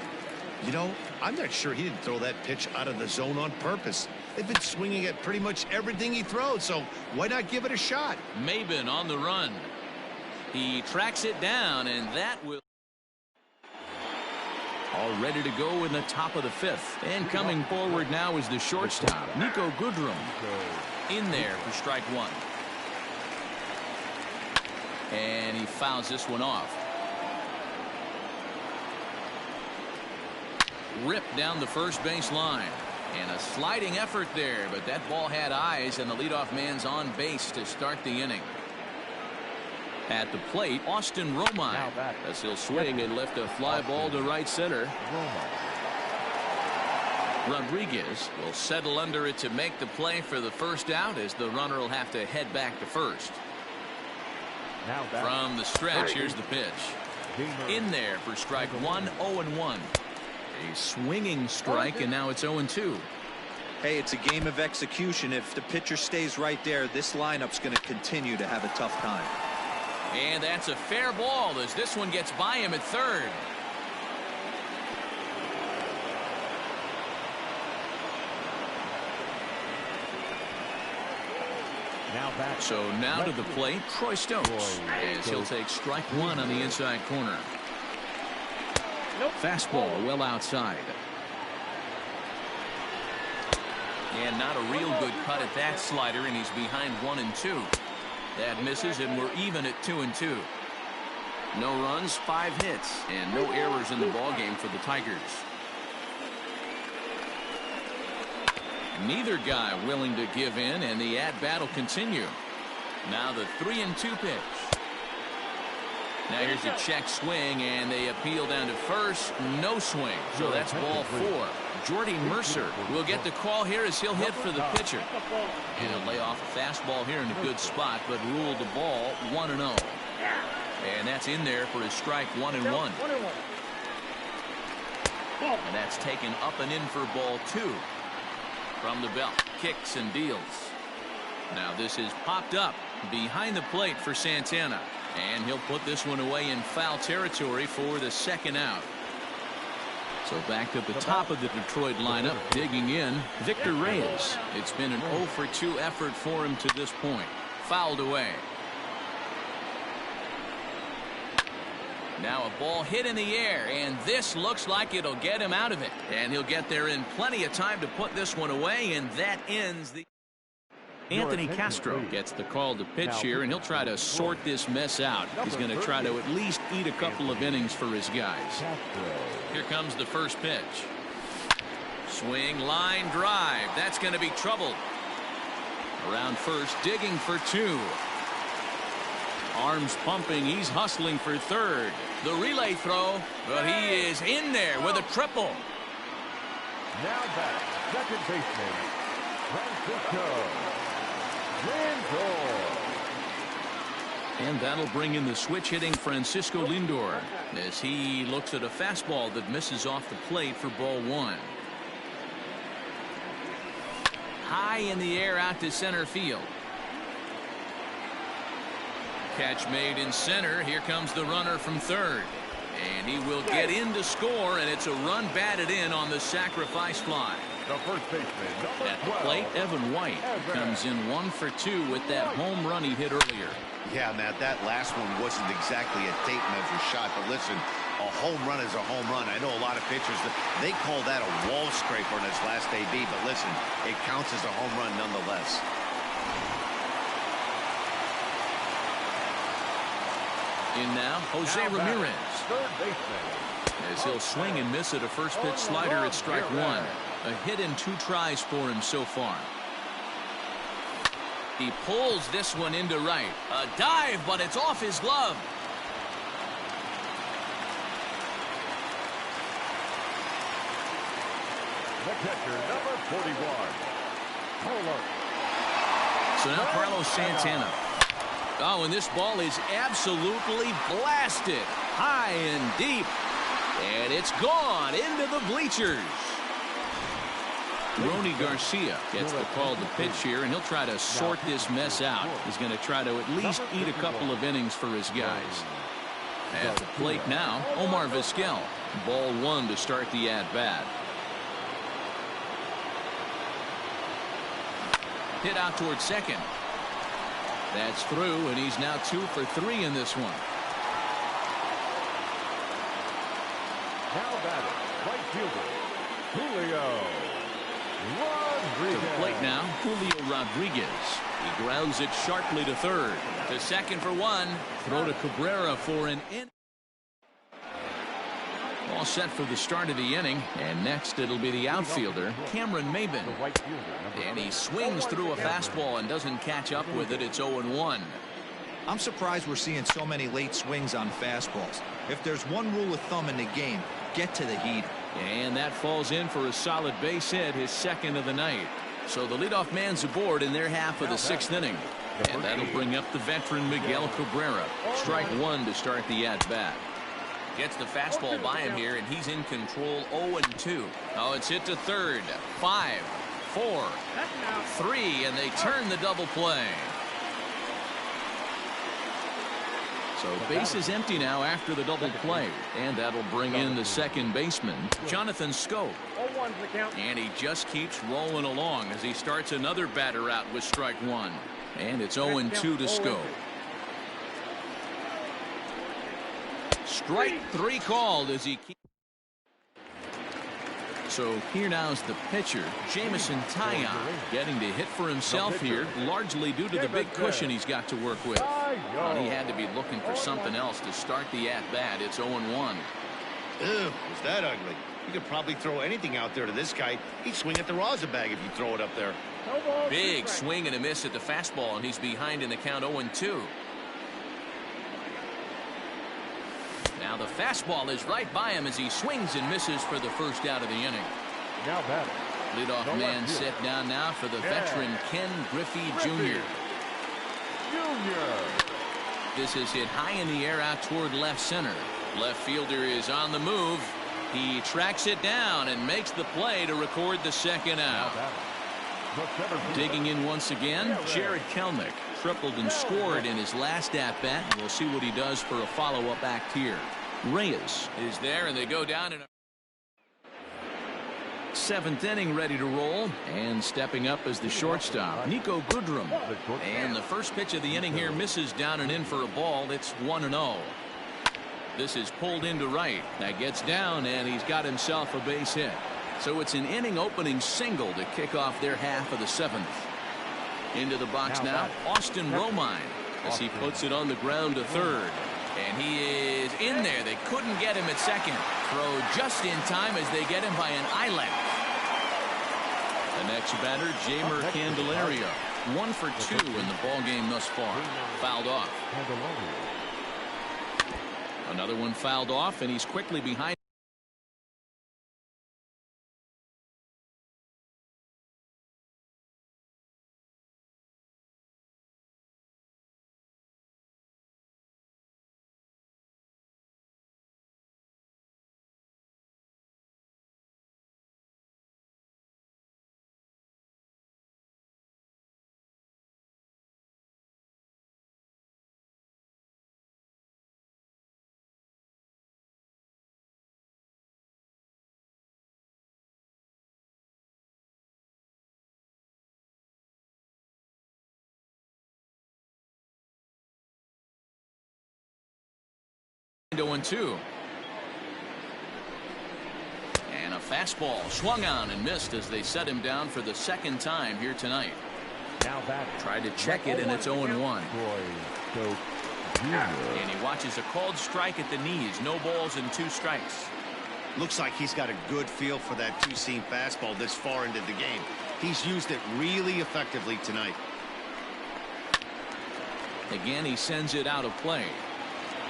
You know, I'm not sure he didn't throw that pitch out of the zone on purpose. They've been swinging at pretty much everything he throws, so why not give it a shot? Maybin on the run. He tracks it down, and that will... All ready to go in the top of the 5th. And coming forward now is the shortstop, Niko Goodrum. In there for strike 1. And he fouls this one off. Ripped down the first base line. And a sliding effort there, but that ball had eyes, and the leadoff man's on base to start the inning. At the plate, Austin Romine, as he'll swing and lift a fly ball to right center. Rodriguez will settle under it to make the play for the first out, as the runner will have to head back to first. From the stretch, here's the pitch. In there for strike 1, 0-1. A swinging strike, and now it's 0-2. Hey, it's a game of execution. If the pitcher stays right there, this lineup's going to continue to have a tough time. And that's a fair ball as this one gets by him at third. Now back. So now to the plate, Troy Stokes, as he'll take strike one on the inside corner. Fastball well outside. And not a real good cut at that slider, and he's behind 1-2. That misses, and we're even at 2-2. No runs, 5 hits, and no errors in the ballgame for the Tigers. Neither guy willing to give in, and the at-bat will continue. Now the 3-2 pitch. Now here's a check swing, and they appeal down to first. No swing, so that's ball 4. Jordy Mercer will get the call here as he'll hit for the pitcher. And he'll lay off a fastball here in a good spot, but ruled the ball 1-0. And that's in there for his strike 1-1. And that's taken up and in for ball 2. From the belt, kicks and deals. Now this is popped up behind the plate for Santana. And he'll put this one away in foul territory for the second out. So back at the top of the Detroit lineup, digging in, Victor Reyes. It's been an 0-for-2 effort for him to this point. Fouled away. Now a ball hit in the air, and this looks like it'll get him out of it. And he'll get there in plenty of time to put this one away, and that ends the... Anthony Castro gets the call to pitch here, and he'll try to sort this mess out. He's going to try to at least eat a couple of innings for his guys. Here comes the first pitch. Swing, line drive. That's going to be trouble. Around first, digging for 2. Arms pumping. He's hustling for third. The relay throw, but he is in there with a triple. Now back, second baseman, Francisco Lindor. And that'll bring in the switch hitting Francisco Lindor as he looks at a fastball that misses off the plate for ball 1. High in the air out to center field. Catch made in center. Here comes the runner from third. And he will get in to score, and it's a run batted in on the sacrifice fly. The first baseman, At the plate, Evan White comes in 1 for 2 with that home run he hit earlier. Yeah, Matt, that last one wasn't exactly a tape measure shot, but listen, a home run is a home run. I know a lot of pitchers, they call that a wall scraper in its last AB, but listen, it counts as a home run nonetheless. In now, Jose Ramirez. third baseman, As he'll swing and miss at a first pitch slider at strike 1. A hit in 2 tries for him so far. He pulls this one into right. A dive, but it's off his glove. the catcher, number 41, Kohler. So now Carlos Santana. Oh, and this ball is absolutely blasted high and deep. And it's gone into the bleachers. Rony Garcia gets the call to pitch here, and he'll try to sort this mess out. He's going to try to at least eat a couple of innings for his guys. At the plate now, Omar Vizquel. Ball 1 to start the at-bat. Hit out towards second. That's through, and he's now 2 for 3 in this one. Now batting, right fielder, Julio Rodriguez. To the plate now, Julio Rodriguez. He grounds it sharply to third. To second for 1. Throw to Cabrera for an in. All set for the start of the inning. And next it'll be the outfielder, Cameron Maybin. The right fielder, And he swings through a fastball and doesn't catch up with it. It's 0-1. I'm surprised we're seeing so many late swings on fastballs. If there's one rule of thumb in the game, get to the heater. And that falls in for a solid base hit, his second of the night. So the leadoff man's aboard in their half of the 6th inning. And that'll bring up the veteran Miguel Cabrera. Strike 1 to start the at-bat. Gets the fastball by him here, and he's in control 0-2. Oh, it's hit to third. 5, 4, 3, and they turn the double play. So base is empty now after the double play, and that'll bring in the second baseman, Jonathan Schoop. 0-1 the count. And he just keeps rolling along as he starts another batter out with strike 1. And it's 0-2 to Schoop. Strike 3 called as he keeps. So here now is the pitcher, Jameson Taillon, getting to hit for himself here, largely due to the big cushion he's got to work with. But he had to be looking for something else to start the at-bat. It's 0-1. Ew, was that ugly? You could probably throw anything out there to this guy. He'd swing at the rosin bag if you throw it up there. Big swing and a miss at the fastball, and he's behind in the count 0-2. Now the fastball is right by him as he swings and misses for the first out of the inning. Now batting. Leadoff man set down now for the veteran Ken Griffey Jr. This is hit high in the air out toward left center. Left fielder is on the move. He tracks it down and makes the play to record the second out. Digging in once again, Jared Kelenic tripled and scored in his last at-bat. We'll see what he does for a follow-up act here. Reyes is there, and they go down in a 7th inning, ready to roll, and stepping up as the shortstop, Niko Goodrum. And the first pitch of the inning here misses down and in for a ball. It's 1-0. This is pulled into right. That gets down, and he's got himself a base hit. So it's an inning opening single to kick off their half of the 7th. Into the box now, Austin Romine, as he puts it on the ground to third. And he is in there. They couldn't get him at second. Throw just in time as they get him by an eyelash. The next batter, Jeimer Candelario. 1 for 2 in the ball game thus far. Fouled off. Another one fouled off, and he's quickly behind. And 0-2. And a fastball swung on and missed as they set him down for the second time here tonight. Now batting. Tried to check it, and it's 0-1. And he watches a called strike at the knees. No balls and 2 strikes. Looks like he's got a good feel for that two-seam fastball this far into the game. He's used it really effectively tonight. Again, he sends it out of play.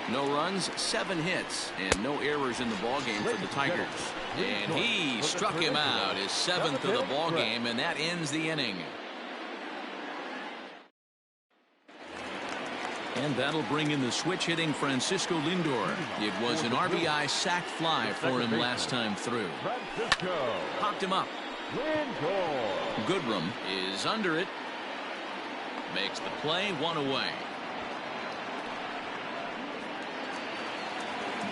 No runs, 7 hits, and no errors in the ballgame for the Tigers. And he struck him out, his 7th of the ballgame, and that ends the inning. And that'll bring in the switch-hitting Francisco Lindor. It was an RBI sac fly for him last time through. Popped him up. Goodrum is under it. Makes the play, 1 away.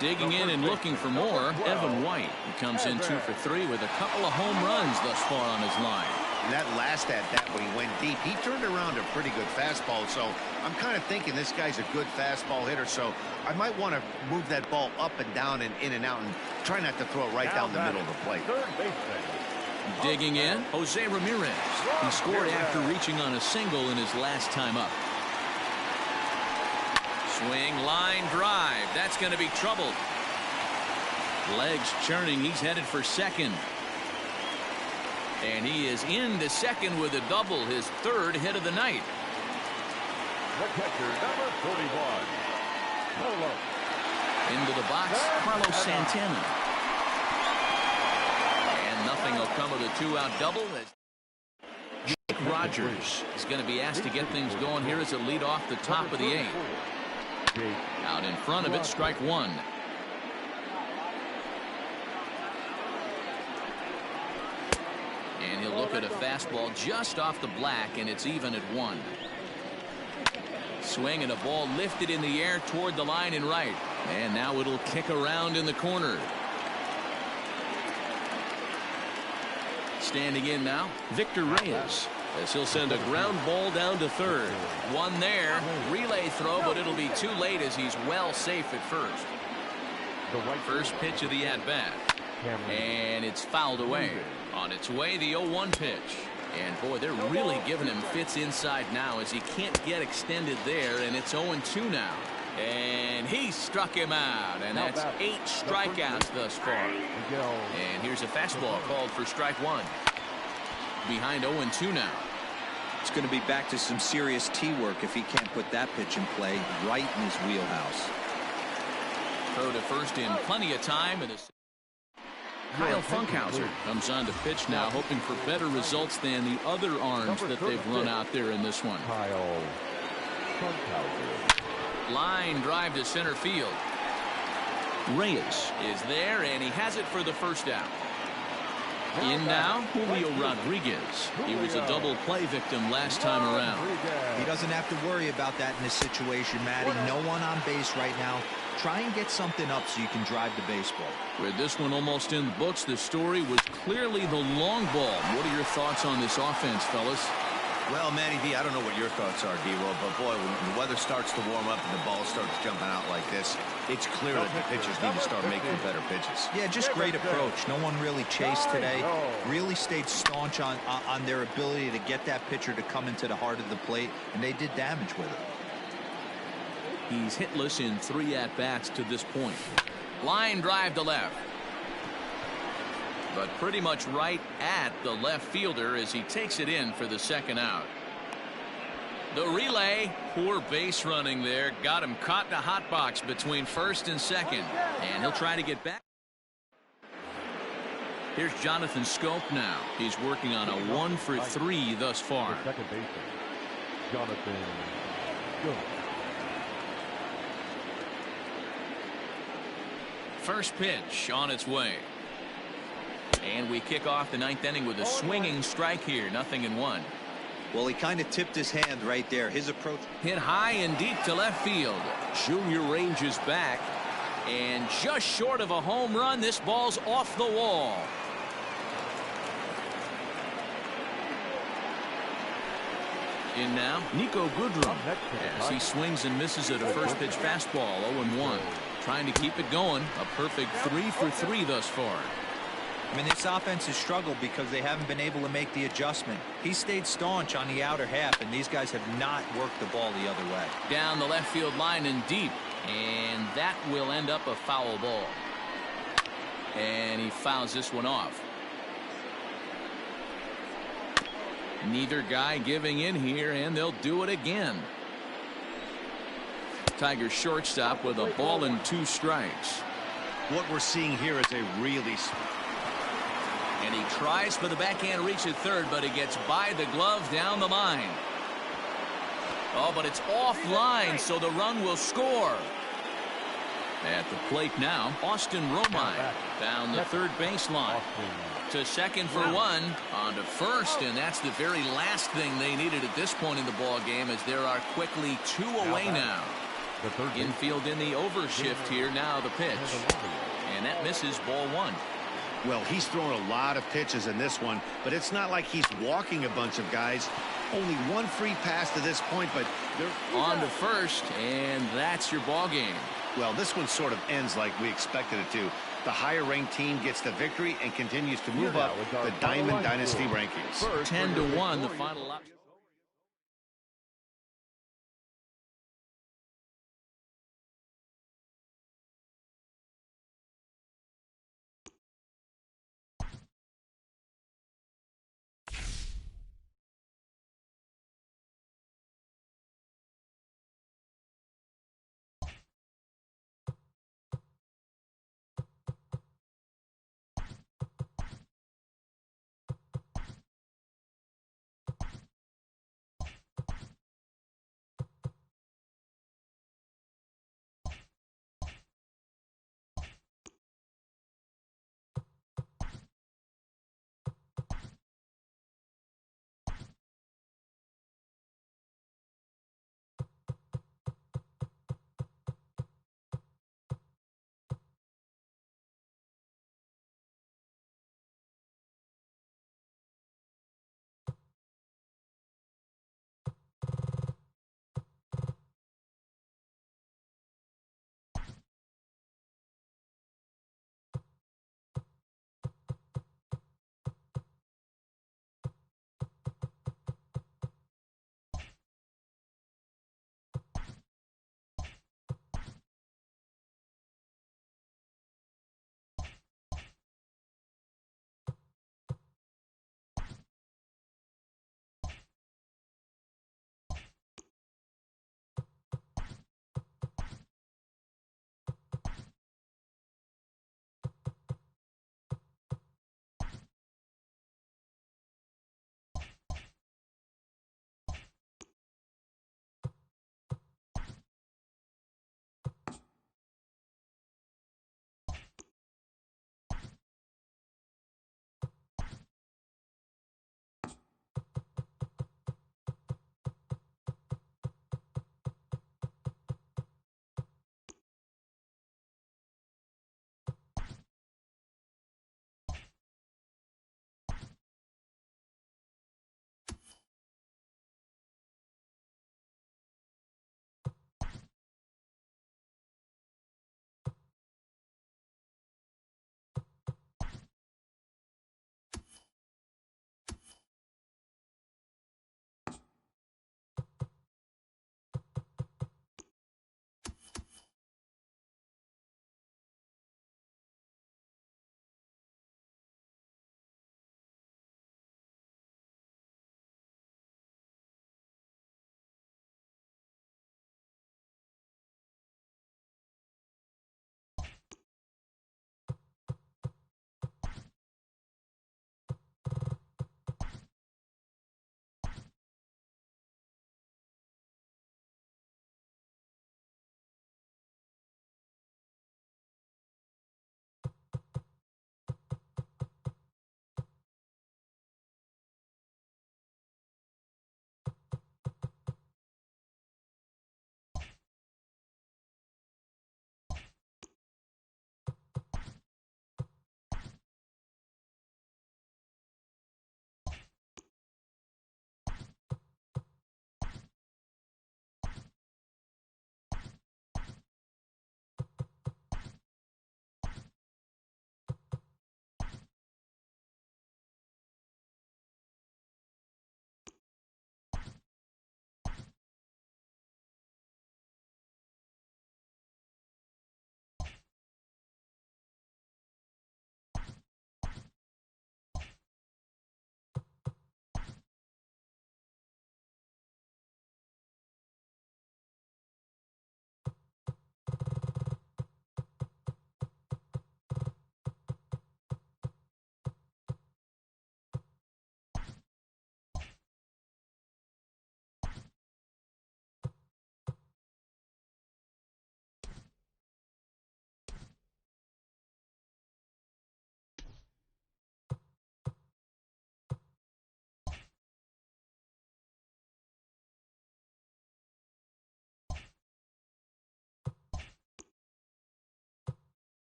Digging in and looking for more, Evan White. He comes in 2 for 3 with a couple of home runs thus far on his line. That last at-bat when he went deep, he turned around a pretty good fastball. So I'm kind of thinking this guy's a good fastball hitter. So I might want to move that ball up and down and in and out and try not to throw it right down the middle of the plate. Digging in, Jose Ramirez. He scored after reaching on a single in his last time up. Swing, line drive. That's going to be trouble. Legs churning. He's headed for second. And he is into second with a double, his 3rd hit of the night. The catcher, number 41. Carlos. Into the box, Carlos Santana. And nothing will come of the 2-out double. Jake Rogers is going to be asked to get things going here as a lead off the top of the 8th. Out in front of it, strike 1. And he'll look at a fastball just off the black, and it's even at 1. Swing and a ball lifted in the air toward the line and right. And now it'll kick around in the corner. Standing in now, Victor Reyes. as he'll send a ground ball down to third. One there. Relay throw, but it'll be too late as he's well safe at first. First pitch of the at-bat. And it's fouled away. On its way, the 0-1 pitch. And, boy, they're really giving him fits inside now as he can't get extended there, and it's 0-2 now. And he struck him out, and that's 8 strikeouts thus far. And here's a fastball called for strike one. Behind 0-2 now. It's going to be back to some serious tee work if he can't put that pitch in play right in his wheelhouse. Throw to first in plenty of time. And Kyle Funkhauser comes on to pitch now, hoping for better results than the other arms that they've run out there in this one. Kyle Funkhauser. Line drive to center field. Reyes is there, and he has it for the first out. In now, Julio Rodriguez. He was a double play victim last time around. He doesn't have to worry about that in this situation, Matty. No one on base right now. Try and get something up so you can drive the baseball. With this one almost in the books, the story was clearly the long ball. What are your thoughts on this offense, fellas? Well, Matty V, I don't know what your thoughts are, D-Roll, but boy, when the weather starts to warm up and the ball starts jumping out like this, it's clear that the pitchers need to start making better pitches. Yeah, just great approach. No one really chased today. Really stayed staunch on their ability to get that pitcher to come into the heart of the plate, and they did damage with it. He's hitless in 3 at-bats to this point. Line drive to left. But pretty much right at the left fielder as he takes it in for the second out. The relay, poor base running there, got him caught in a hot box between first and second, and he'll try to get back. Here's Jonathan Schoop now. He's working on a 1 for 3 thus far. Second baseman, Jonathan Schoop. First pitch on its way. And we kick off the 9th inning with a swinging strike here. 0-1. Well, he kind of tipped his hand right there. His approach hit high and deep to left field. Junior ranges back. And just short of a home run, this ball's off the wall. In now, Niko Goodrum as he swings and misses at a first pitch fastball. 0-1. Trying to keep it going. A perfect 3 for 3 thus far. I mean, this offense has struggled because they haven't been able to make the adjustment. He stayed staunch on the outer half, and these guys have not worked the ball the other way. Down the left field line and deep, and that will end up a foul ball. And he fouls this one off. Neither guy giving in here, and they'll do it again. Tigers shortstop with a ball and 2 strikes. What we're seeing here is a really... And he tries for the backhand reach at third, but he gets by the glove down the line. Oh, but it's offline, so the run will score. At the plate now, Austin Romine down the third baseline. To second for 1, on to first, and that's the very last thing they needed at this point in the ball game, as there are quickly 2 away now. Infield in the overshift here. Now the pitch, and that misses ball 1. Well, he's thrown a lot of pitches in this one, but it's not like he's walking a bunch of guys. Only 1 free pass to this point, but they're on to first, and that's your ball game. Well, this one sort of ends like we expected it to. The higher-ranked team gets the victory and continues to move up the Diamond Dynasty rankings. 10-1, the final option.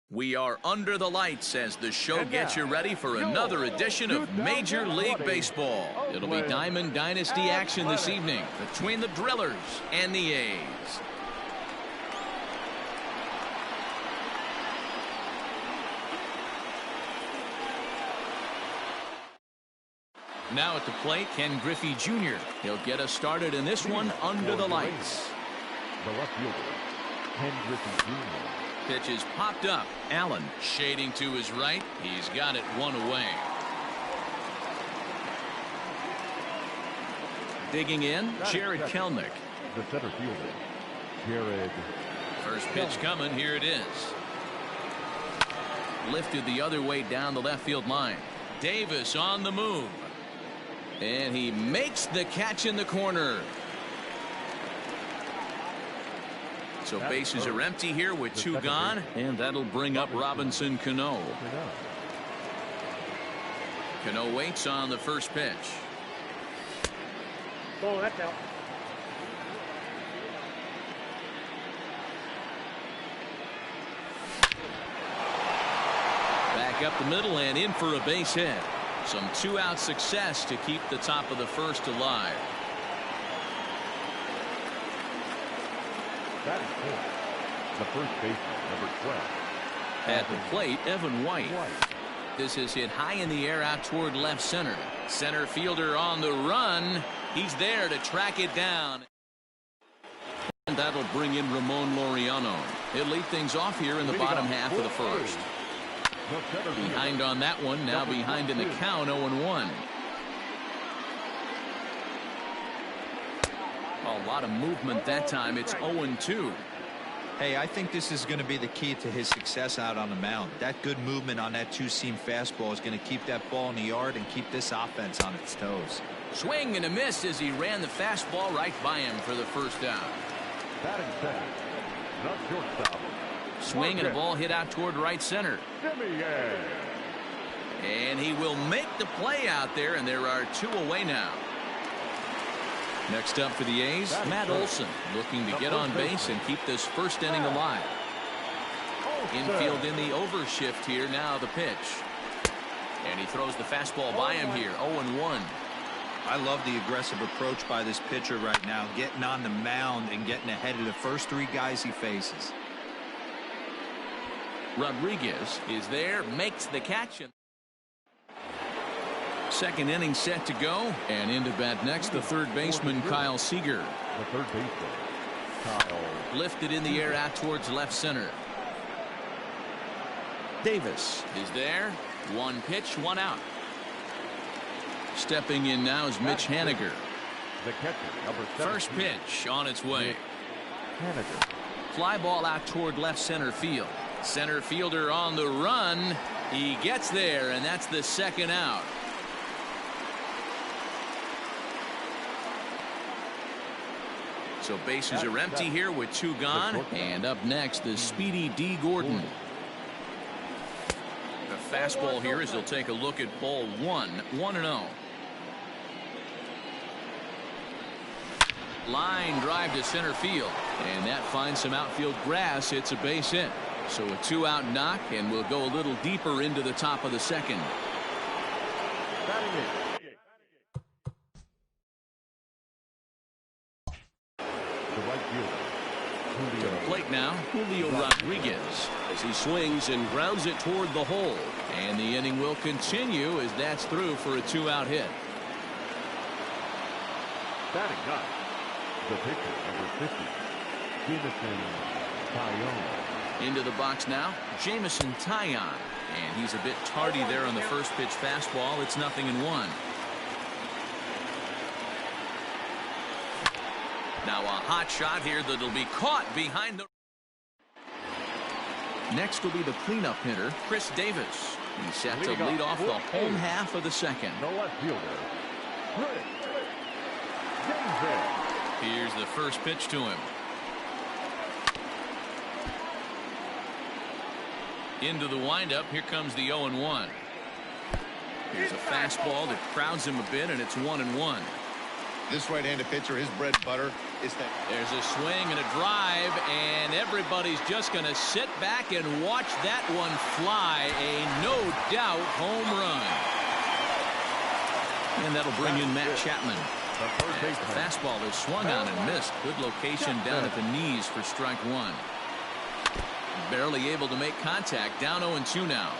We are under the lights as the show gets you ready for another edition of Major League Baseball. It'll be Diamond Dynasty action this evening between the Drillers and the A's. Now at the plate, Ken Griffey Jr. He'll get us started in this one under the lights. The left fielder, Ken Griffey Jr. Pitch is popped up. Allen shading to his right. He's got it one away. Digging in, Jared Kelenic. The center fielder, Jared. First pitch coming. Here it is. Lifted the other way down the left field line. Davis on the move. And he makes the catch in the corner. So bases are empty here with two gone, and that'll bring up Robinson Cano. Cano waits on the first pitch. Oh, that's out. Back up the middle and in for a base hit. Some two-out success to keep the top of the first alive. That is fourth. The first baseman, number 12. At the plate, Evan White. This is hit high in the air out toward left center. Center fielder on the run. He's there to track it down. And that'll bring in Ramon Laureano. He'll lead things off here in the bottom half of the first. Behind on that one, now behind in the count, 0-1. A lot of movement that time. It's 0-2. Hey, I think this is going to be the key to his success out on the mound. That good movement on that two-seam fastball is going to keep that ball in the yard and keep this offense on its toes. Swing and a miss as he ran the fastball right by him for the first out. Batting second, the shortstop. Swing and a ball hit out toward right center. And he will make the play out there, and there are two away now. Next up for the A's, Matt Olson looking to get on base and keep this first inning alive. Infield in the overshift here. Now the pitch. And he throws the fastball by him here. 0-1. I love the aggressive approach by this pitcher right now, getting on the mound and getting ahead of the first three guys he faces. Rodriguez is there, makes the catch. Second inning set to go, and into bat next, the third baseman, Kyle Seager. The third baseman, Kyle. Lifted in the air out towards left center. Davis is there. One pitch, one out. Stepping in now is Mitch Haniger. The catcher, number 17. First pitch on its way. Haniger. Fly ball out toward left center field. Center fielder on the run. He gets there, and that's the second out. So bases are empty here with two gone. And up next, the speedy D. Gordon. The fastball here as he'll take a look at ball one. 1-0. Line drive to center field. And that finds some outfield grass. It's a base hit. So a two-out knock, and we'll go a little deeper into the top of the second. To the plate now, Julio Rodriguez, as he swings and grounds it toward the hole. And the inning will continue as that's through for a two-out hit. Batting ninth, the pitcher, number 50, Jameson Taillon. Into the box now, Jameson Taillon. And he's a bit tardy there on the first pitch fastball. It's 0-1. Now a hot shot here that'll be caught behind the... Next will be the cleanup hitter, Chris Davis. He's set to lead off the home half of the second. The left fielder, Chris Davis. Here's the first pitch to him. Into the windup. Here comes the 0-1. Here's a fastball that crowds him a bit, and it's 1-1. This right-handed pitcher, his bread and butter is that. There's a swing and a drive, and everybody's just going to sit back and watch that one fly. A no-doubt home run. And that'll bring in Matt Chapman. As the fastball is swung on and missed. Good location down at the knees for strike one. Barely able to make contact. Down 0-2 now.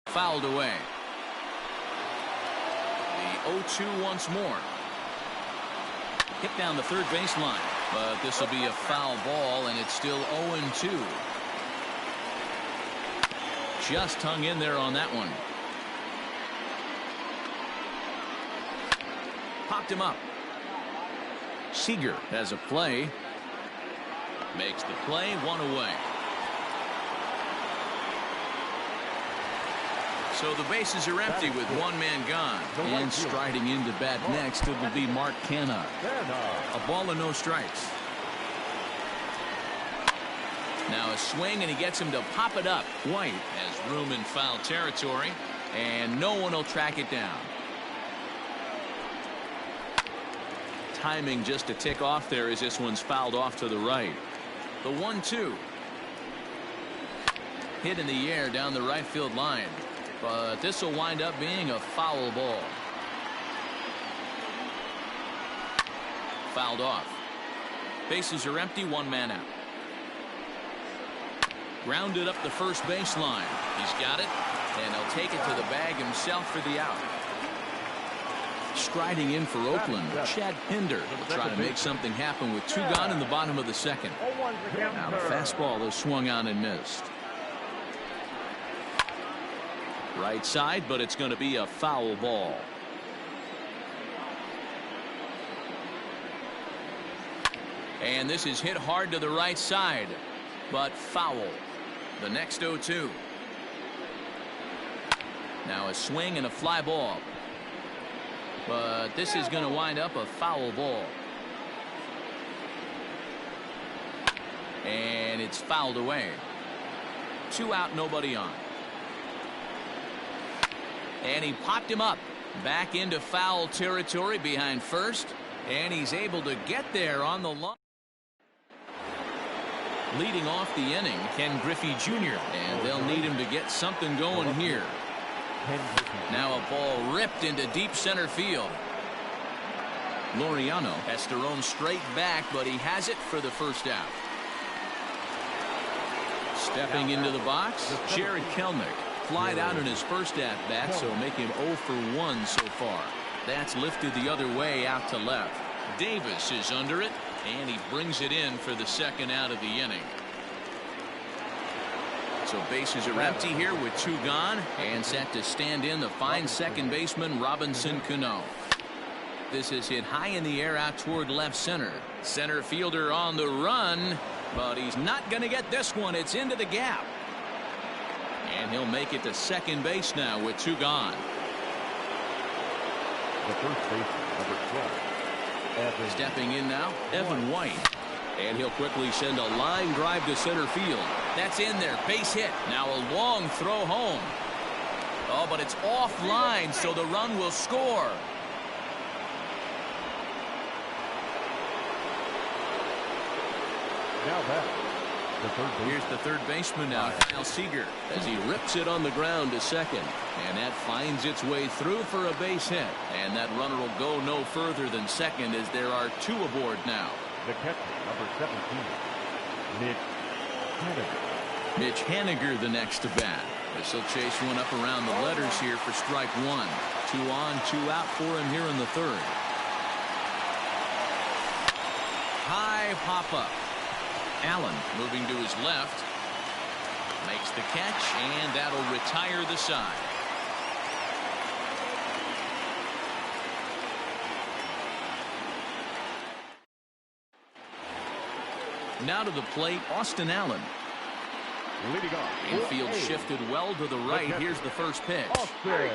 Fouled away. The 0-2 once more. Hit down the third baseline, but this will be a foul ball, and it's still 0-2. Just hung in there on that one. Popped him up. Seager has a play. Makes the play, one away. So the bases are empty with one man gone. And striding into bat next, it will be Mark Canha. A ball and no strikes. Now a swing, and he gets him to pop it up. White has room in foul territory, and no one will track it down. Timing just a tick off there as this one's fouled off to the right. The 1-2. Hit in the air down the right field line. But this will wind up being a foul ball. Fouled off. Bases are empty, one man out. Grounded up the first baseline. He's got it, and he'll take it to the bag himself for the out. Striding in for Oakland, Chad Pinder will try to make something happen with two gone in the bottom of the second. Now the fastball is swung on and missed. Right side, but it's going to be a foul ball. And this is hit hard to the right side, but foul. The next 0-2. Now a swing and a fly ball. But this is going to wind up a foul ball. And it's fouled away. 2 out, nobody on. And he popped him up back into foul territory behind first, and he's able to get there on the line. Leading off the inning, Ken Griffey Jr., and they'll need him to get something going here. Now a ball ripped into deep center field. Laureano has to roam straight back, but he has it for the first out. Stepping into the box, Jared Kelenic. Flied out in his first at-bat, so make him 0 for 1 so far. That's lifted the other way out to left. Davis is under it, and he brings it in for the second out of the inning. So bases are empty here with 2 gone, and set to stand in the fine second baseman Robinson Cano. This is hit high in the air out toward left center. Center fielder on the run, but he's not going to get this one. It's into the gap. And he'll make it to second base now with 2 gone. The first baseman, number 12. Stepping in now, Evan White. And he'll quickly send a line drive to center field. That's in there, base hit. Now a long throw home. Oh, but it's offline, so the run will score. Now back. The third baseman. Here's the third baseman now, Kyle Seager, as he rips it on the ground to second. And that finds its way through for a base hit. And that runner will go no further than second as there are two aboard now. The catcher, number 17, Mitch Haniger. Mitch Haniger the next to bat. This will chase one up around the letters here for strike one. 2 on, 2 out for him here in the third. High pop up. Allen moving to his left. Makes the catch, and that'll retire the side. Now to the plate, Austin Allen. Leading off. Infield shifted well to the right. Here's the first pitch. Austin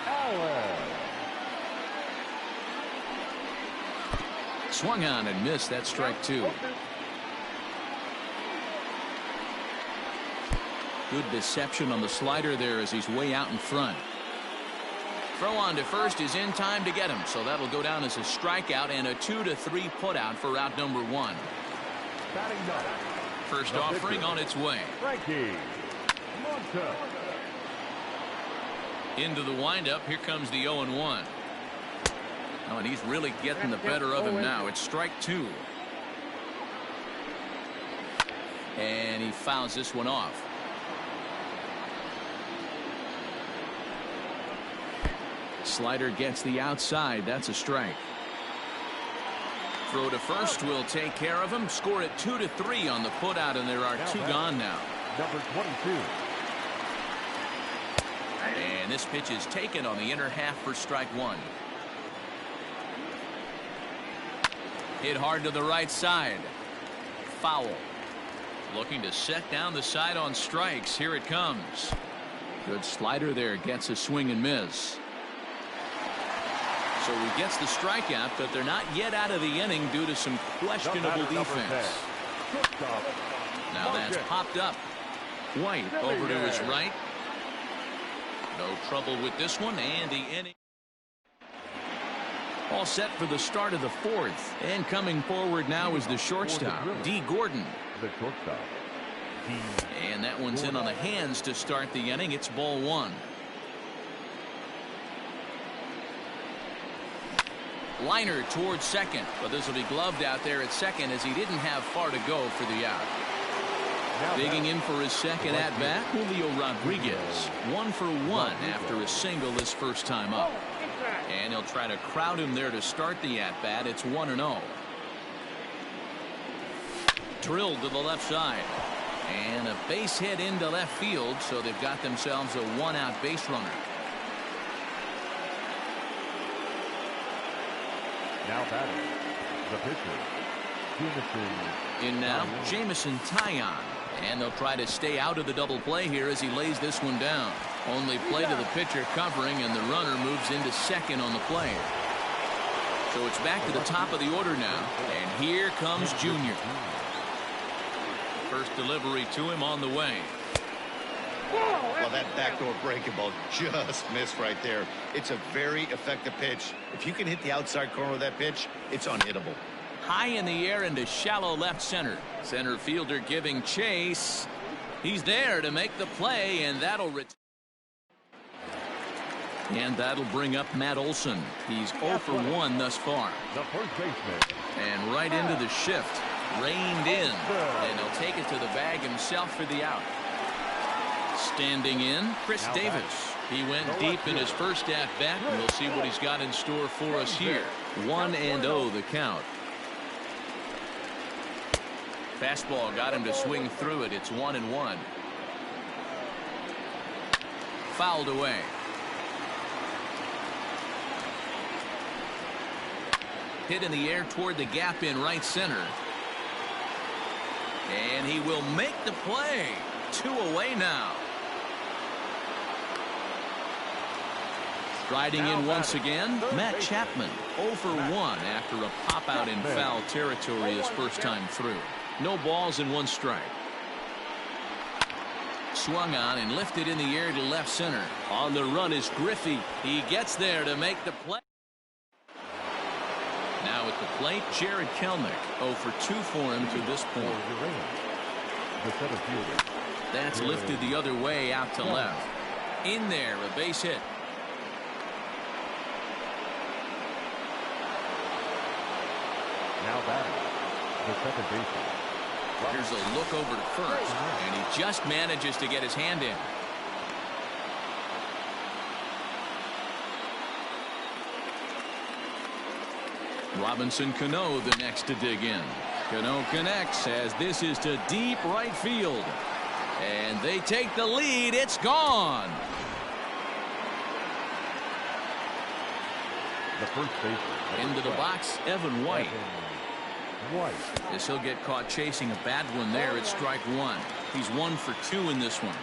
Allen. Swung on and missed. That strike two. Good deception on the slider there as he's way out in front. Throw on to first is in time to get him, so that'll go down as a strikeout and a 2-3 putout for out number one. Batting ninth. First offering on its way. Frankie Montas. Into the windup. Here comes the 0-1. Oh, and he's really getting the better of him now. It's strike two. And he fouls this one off. Slider gets the outside. That's a strike. Throw to first will take care of him. Score it 2-3 on the putout, and there are two gone now. Number 22. And this pitch is taken on the inner half for strike one. Hit hard to the right side. Foul. Looking to set down the side on strikes. Here it comes. Good slider there. Gets a swing and miss. So he gets the strikeout, but they're not yet out of the inning due to some questionable defense. Now that's popped up. White over to his right. No trouble with this one, and the inning all set for the start of the fourth. And coming forward now is the shortstop, D. Gordon. The shortstop. And that one's in on the hands to start the inning. It's ball one. Liner towards second, but this will be gloved out there at second as he didn't have far to go for the out. Digging in for his second at bat, Julio Rodriguez. 1 for 1 after a single this first time up. And he'll try to crowd him there to start the at bat. It's 1-0. Drilled to the left side. And a base hit into left field, so they've got themselves a 1-out base runner. Now batting, the pitcher, Jameson. In now, Jameson Taillon. And they'll try to stay out of the double play here as he lays this one down. Only play to the pitcher covering, and the runner moves into second on the play. So it's back to the top of the order now. And here comes Junior. First delivery to him on the way. Well, that backdoor breaking ball just missed right there. It's a very effective pitch. If you can hit the outside corner of that pitch, it's unhittable. High in the air into shallow left center. Center fielder giving chase. He's there to make the play, and that'll bring up Matt Olson. He's 0 for 1 thus far. The first baseman. And right into the shift. Reined in. And he'll take it to the bag himself for the out. Standing in, Chris Davis. He went deep in his first at bat, and we'll see what he's got in store for us here. 1-0 the count. Fastball got him to swing through it. It's 1-1. Fouled away. Hit in the air toward the gap in right center. And he will make the play. 2 away now. Striding in once again, Matt Chapman. 0 for 1 after a pop out in foul territory his first time through. No balls and 1 strike. swung on and lifted in the air to left center. On the run is Griffey. He gets there to make the play. Now at the plate, Jared Kelnick. 0 for 2 for him to this point. The center fielder. That's lifted the other way out to left. In there, a base hit. Now batting, the second baseman. Here's a look over to first, and he just manages to get his hand in. Robinson Cano the next to dig in. Cano connects as this is to deep right field. And they take the lead. It's gone. The first baseman. Into the box, Evan White. White. As he'll get caught chasing a bad one there at strike 1. He's 1 for 2 in this one.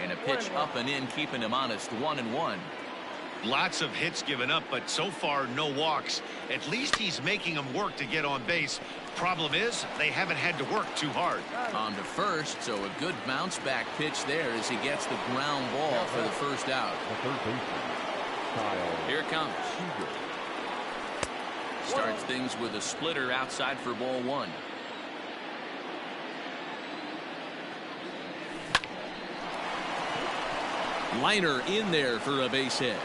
And a pitch up and in, keeping him honest. 1-1. Lots of hits given up, but so far no walks. At least he's making them work to get on base. Problem is, they haven't had to work too hard. On to first, so a good bounce back pitch there as he gets the ground ball for the first out. The third baseman. Kyle. Here it comes. Seager. Starts things with a splitter outside for ball 1. Liner in there for a base hit.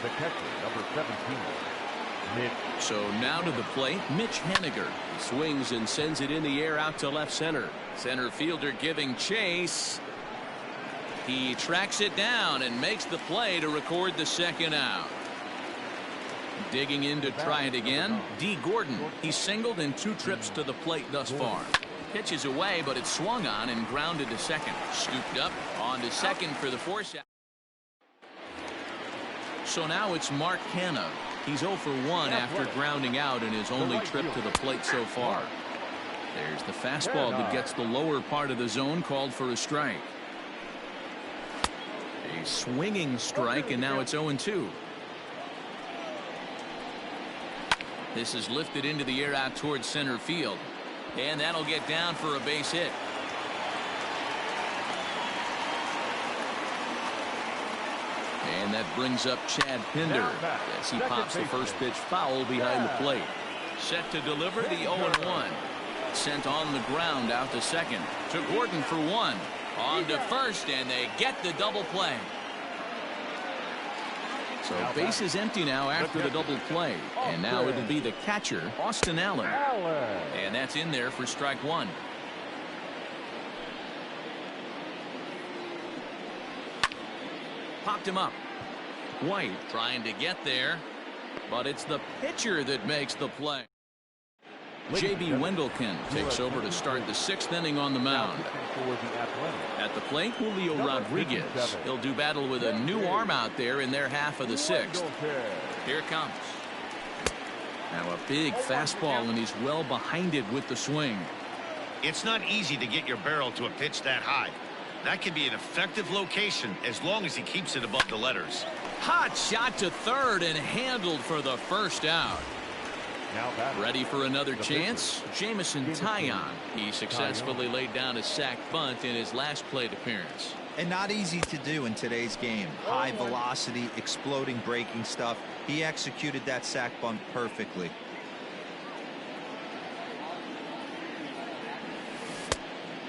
The catcher, number 17. Mitch. So now to the plate, Mitch Haniger. He swings and sends it in the air out to left center. Center fielder giving chase. He tracks it down and makes the play to record the second out. Digging in to try it again, D. Gordon. He's singled in 2 trips to the plate thus far. Pitches away, but it's swung on and grounded to second. Scooped up on to second for the force out. So now it's Mark Hanna. He's 0 for 1 after grounding out in his only trip to the plate so far. There's the fastball that gets the lower part of the zone, called for a strike. A swinging strike, and now it's 0-2. This is lifted into the air out towards center field. And that'll get down for a base hit. And that brings up Chad Pinder as he pops the first pitch foul behind the plate. Set to deliver the 0-1. Sent on the ground out to second. To Gordon for 1. On to first, and they get the double play. So base is empty now after the double play. And now it'll be the catcher, Austin Allen. And that's in there for strike 1. Popped him up. White trying to get there, but it's the pitcher that makes the play. J.B. Wendelken takes over to start the 6th inning on the mound. At the plate, Julio Rodriguez. He'll do battle with a new arm out there in their half of the 6th. Here it comes. Now a big fastball, and he's well behind it with the swing. It's not easy to get your barrel to a pitch that high. That can be an effective location as long as he keeps it above the letters. Hot shot to third and handled for the first out. Ready for another chance? Jameson Taillon. He successfully laid down a sac bunt in his last plate appearance. And not easy to do in today's game. High velocity, exploding breaking stuff. He executed that sac bunt perfectly.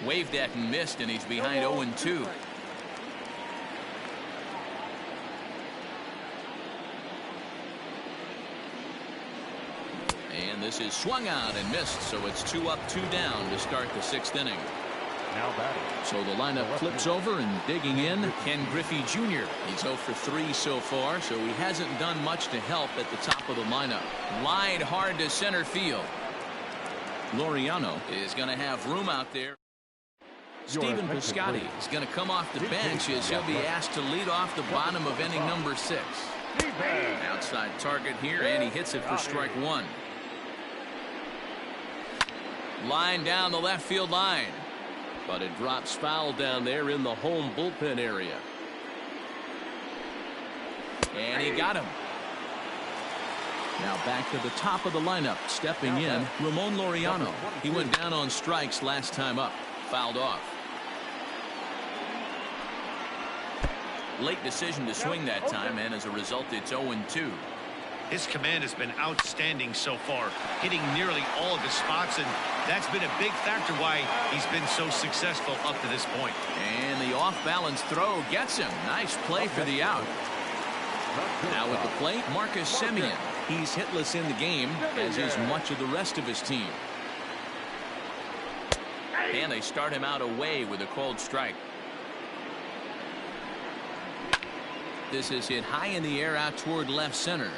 Waved at and missed, and he's behind 0-2. And this is swung on and missed, so it's 2 up, 2 down to start the 6th inning. Now batting. So the lineup flips over, and digging in, Ken Griffey Jr. He's 0 for 3 so far, so he hasn't done much to help at the top of the lineup. Lined hard to center field. Laureano is going to have room out there. Stephen Piscotty is going to come off the bench as he'll be asked to lead off the bottom of inning number 6. Outside target here, and he hits it for strike 1. Line down the left field line. But it drops foul down there in the home bullpen area. And he got him. Now back to the top of the lineup. Stepping in, Ramon Laureano. He went down on strikes last time up. Fouled off. Late decision to swing that time, and as a result, it's 0-2. His command has been outstanding so far, hitting nearly all of his spots, and that's been a big factor why he's been so successful up to this point. And the off-balance throw gets him. Nice play for the out. Now at the plate, Marcus Semien. He's hitless in the game, as is much of the rest of his team. And they start him out away with a called strike. This is hit high in the air out toward left center.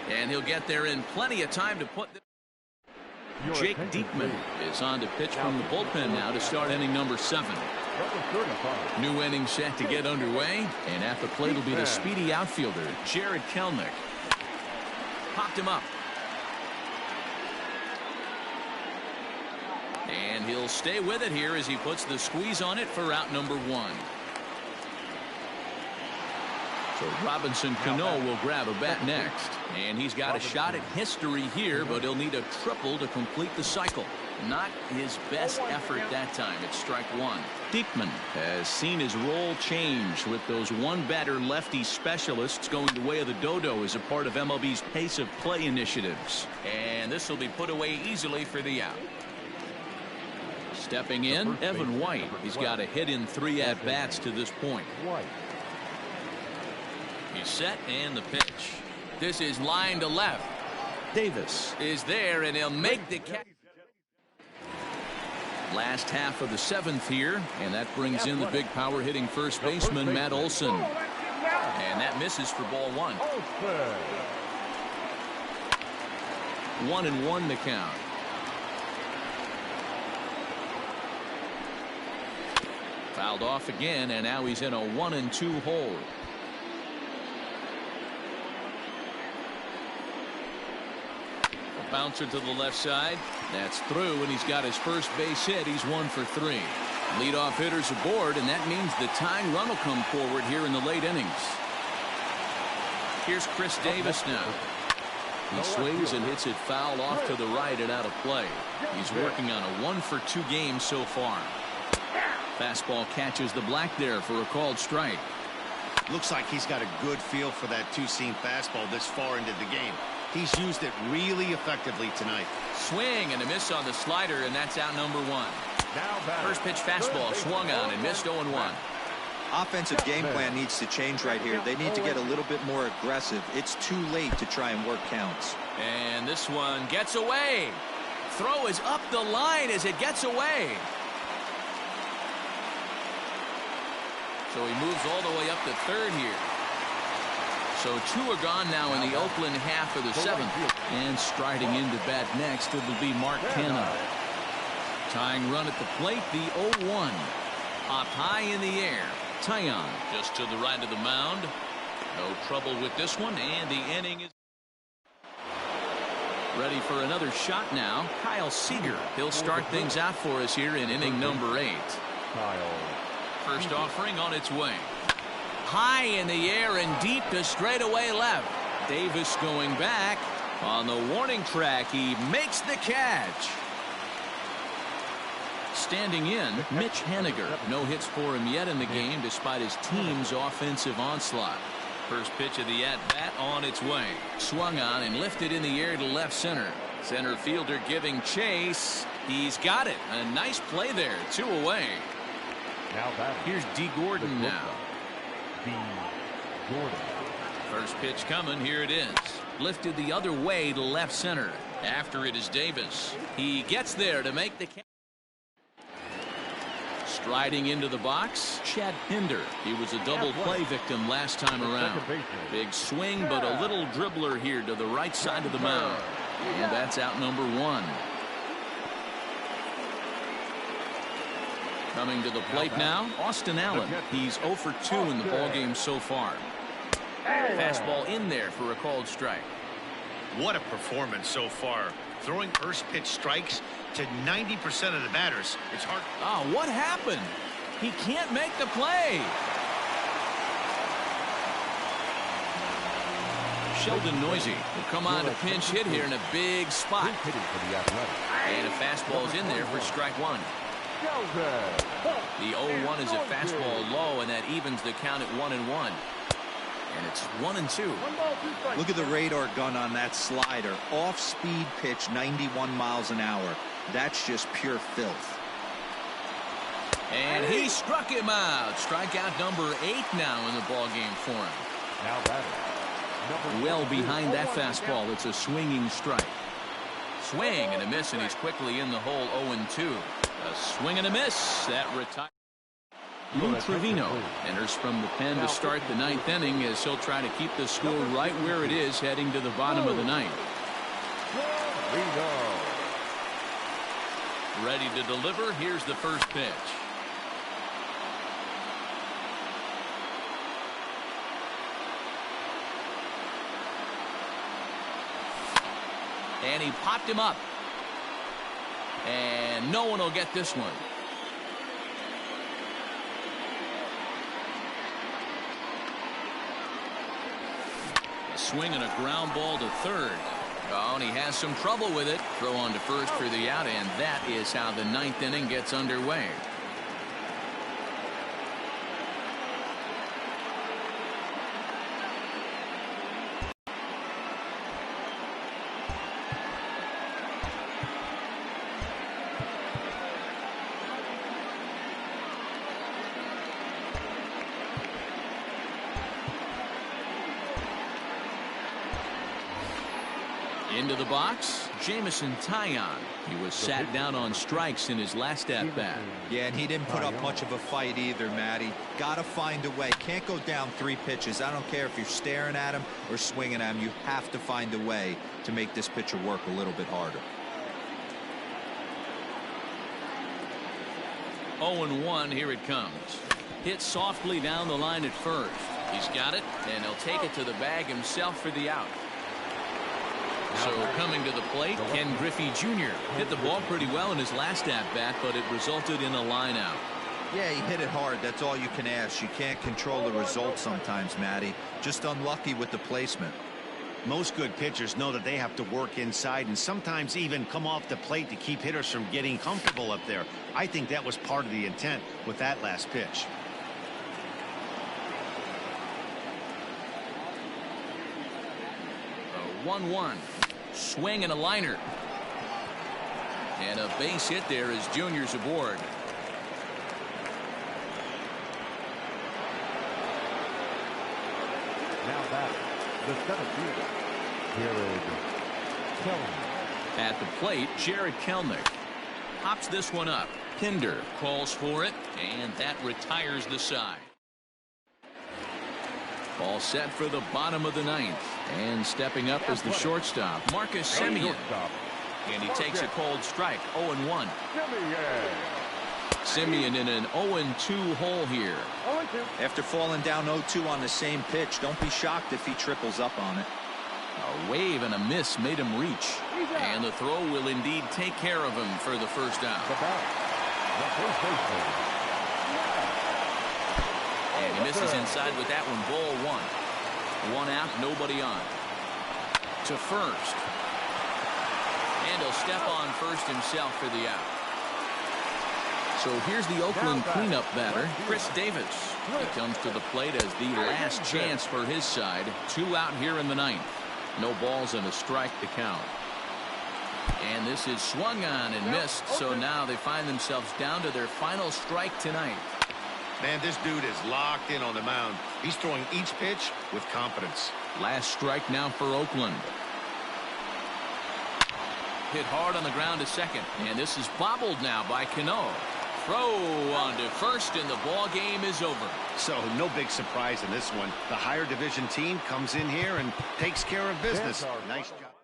And he'll get there in plenty of time to put the... Jake Diekman is on to pitch from the bullpen now to start inning number 7. New inning set to get underway, and at the plate will be the speedy outfielder Jared Kelenic. Popped him up. And he'll stay with it here as he puts the squeeze on it for out number 1. So Robinson Cano will grab a bat next, and he's got a shot at history here, but he'll need a triple to complete the cycle. Not his best effort that time. It's strike 1. Diekman has seen his role change with those one-batter lefty specialists going the way of the dodo as a part of MLB's pace of play initiatives. And this will be put away easily for the out. Stepping in, Evan White. He's got a hit in 3 at-bats to this point. He's set, and the pitch. This is line to left. Davis is there, and he'll make the catch. Last half of the 7th here, and that brings in the big power hitting first baseman Matt Olson. And that misses for ball 1. 1-1 the count. Fouled off again, and now he's in a 1-2 hole. Bouncer to the left side. That's through, and he's got his first base hit. He's 1 for 3. Leadoff hitters aboard, and that means the tying run will come forward here in the late innings. Here's Chris Davis now. He swings and hits it foul off to the right and out of play. He's working on a 1 for 2 game so far. Fastball catches the black there for a called strike. Looks like he's got a good feel for that two-seam fastball this far into the game. He's used it really effectively tonight. Swing and a miss on the slider, and that's out number 1. First pitch fastball swung on and missed 0-1. Offensive game plan needs to change right here. They need to get a little bit more aggressive. It's too late to try and work counts. And this one gets away. Throw is up the line as it gets away. So he moves all the way up to third here. So 2 are gone now in the Oakland half of the 7th. And striding into bat next, it will be Mark Canha. Tying run at the plate, the 0-1. Up high in the air. Taillon just to the right of the mound. No trouble with this one, and the inning is ready for another shot now. Kyle Seager. He'll start things out for us here in inning number 8. First offering on its way. High in the air and deep to straightaway left. Davis going back on the warning track. He makes the catch. Standing in, Mitch Haniger. No hits for him yet in the game despite his team's offensive onslaught. First pitch of the at-bat on its way. Swung on and lifted in the air to left center. Center fielder giving chase. He's got it. A nice play there. 2 away. Here's D. Gordon now. First pitch coming. Here it is. Lifted the other way to left center. After it is Davis. He gets there to make the catch. Striding into the box, Chad Pinder. He was a double play victim last time around. Big swing, but a little dribbler here to the right side of the mound. And that's out number 1. Coming to the plate now, Austin Allen. He's 0 for 2 in the ballgame so far. Fastball in there for a called strike. What a performance so far. Throwing first pitch strikes to 90% of the batters. It's hard. Oh, what happened? He can't make the play. Sheldon Noisy will come on to pinch hit here in a big spot. Hitting for the Athletics. And a fastball is in there for strike one. The 0-1 is a fastball low, and that evens the count at 1-1. And it's 1-2. Look at the radar gun on that slider. Off-speed pitch, 91 miles an hour. That's just pure filth. And he struck him out. Strikeout number 8 now in the ballgame for him. Now batting. Well behind that fastball, it's a swinging strike. Swing and a miss, and he's quickly in the hole. 0-2. A swing and a miss. That retires. Lou Trevino enters from the pen to start the 9th inning as he'll try to keep the score right where it is heading to the bottom of the 9th. Ready to deliver. Here's the first pitch. And he popped him up. And no one will get this one. A swing and a ground ball to third. Oh, and he has some trouble with it. Throw on to first for the out, and that is how the 9th inning gets underway. Into the box, Jameson Taillon. He was sat down on strikes in his last at-bat. Yeah, and he didn't put up much of a fight either, Matty. Got to find a way. Can't go down 3 pitches. I don't care if you're staring at him or swinging at him. You have to find a way to make this pitcher work a little bit harder. 0-1, here it comes. Hit softly down the line at first. He's got it, and he'll take it to the bag himself for the out. So coming to the plate, Ken Griffey Jr. hit the ball pretty well in his last at-bat, but it resulted in a line out. Yeah, he hit it hard. That's all you can ask. You can't control the result sometimes, Matty. Just unlucky with the placement. Most good pitchers know that they have to work inside and sometimes even come off the plate to keep hitters from getting comfortable up there. I think that was part of the intent with that last pitch. A 1-1. Swing and a liner. And a base hit there as Junior's aboard. Now batting. The center fielder, Jared Kelenic. At the plate, Jared Kelenic pops this one up. Pinder calls for it, and that retires the side. All set for the bottom of the 9th. And stepping up is the shortstop, Marcus Semien. And he takes a cold strike, 0-1. Semien in an 0-2 hole here. After falling down 0-2 on the same pitch, don't be shocked if he triples up on it. A wave and a miss made him reach. And the throw will indeed take care of him for the first out. And he misses inside with that one. Ball 1. 1 out, nobody on. To first. And he'll step on first himself for the out. So here's the Oakland cleanup batter, Chris Davis. He comes to the plate as the last chance for his side. 2 out here in the 9th. No balls and a strike to count. And this is swung on and missed, so now they find themselves down to their final strike tonight. Man, this dude is locked in on the mound. He's throwing each pitch with confidence. Last strike now for Oakland. Hit hard on the ground to second, and this is bobbled now by Cano. Throw on to first, and the ball game is over. So no big surprise in this one. The higher division team comes in here and takes care of business. Nice job.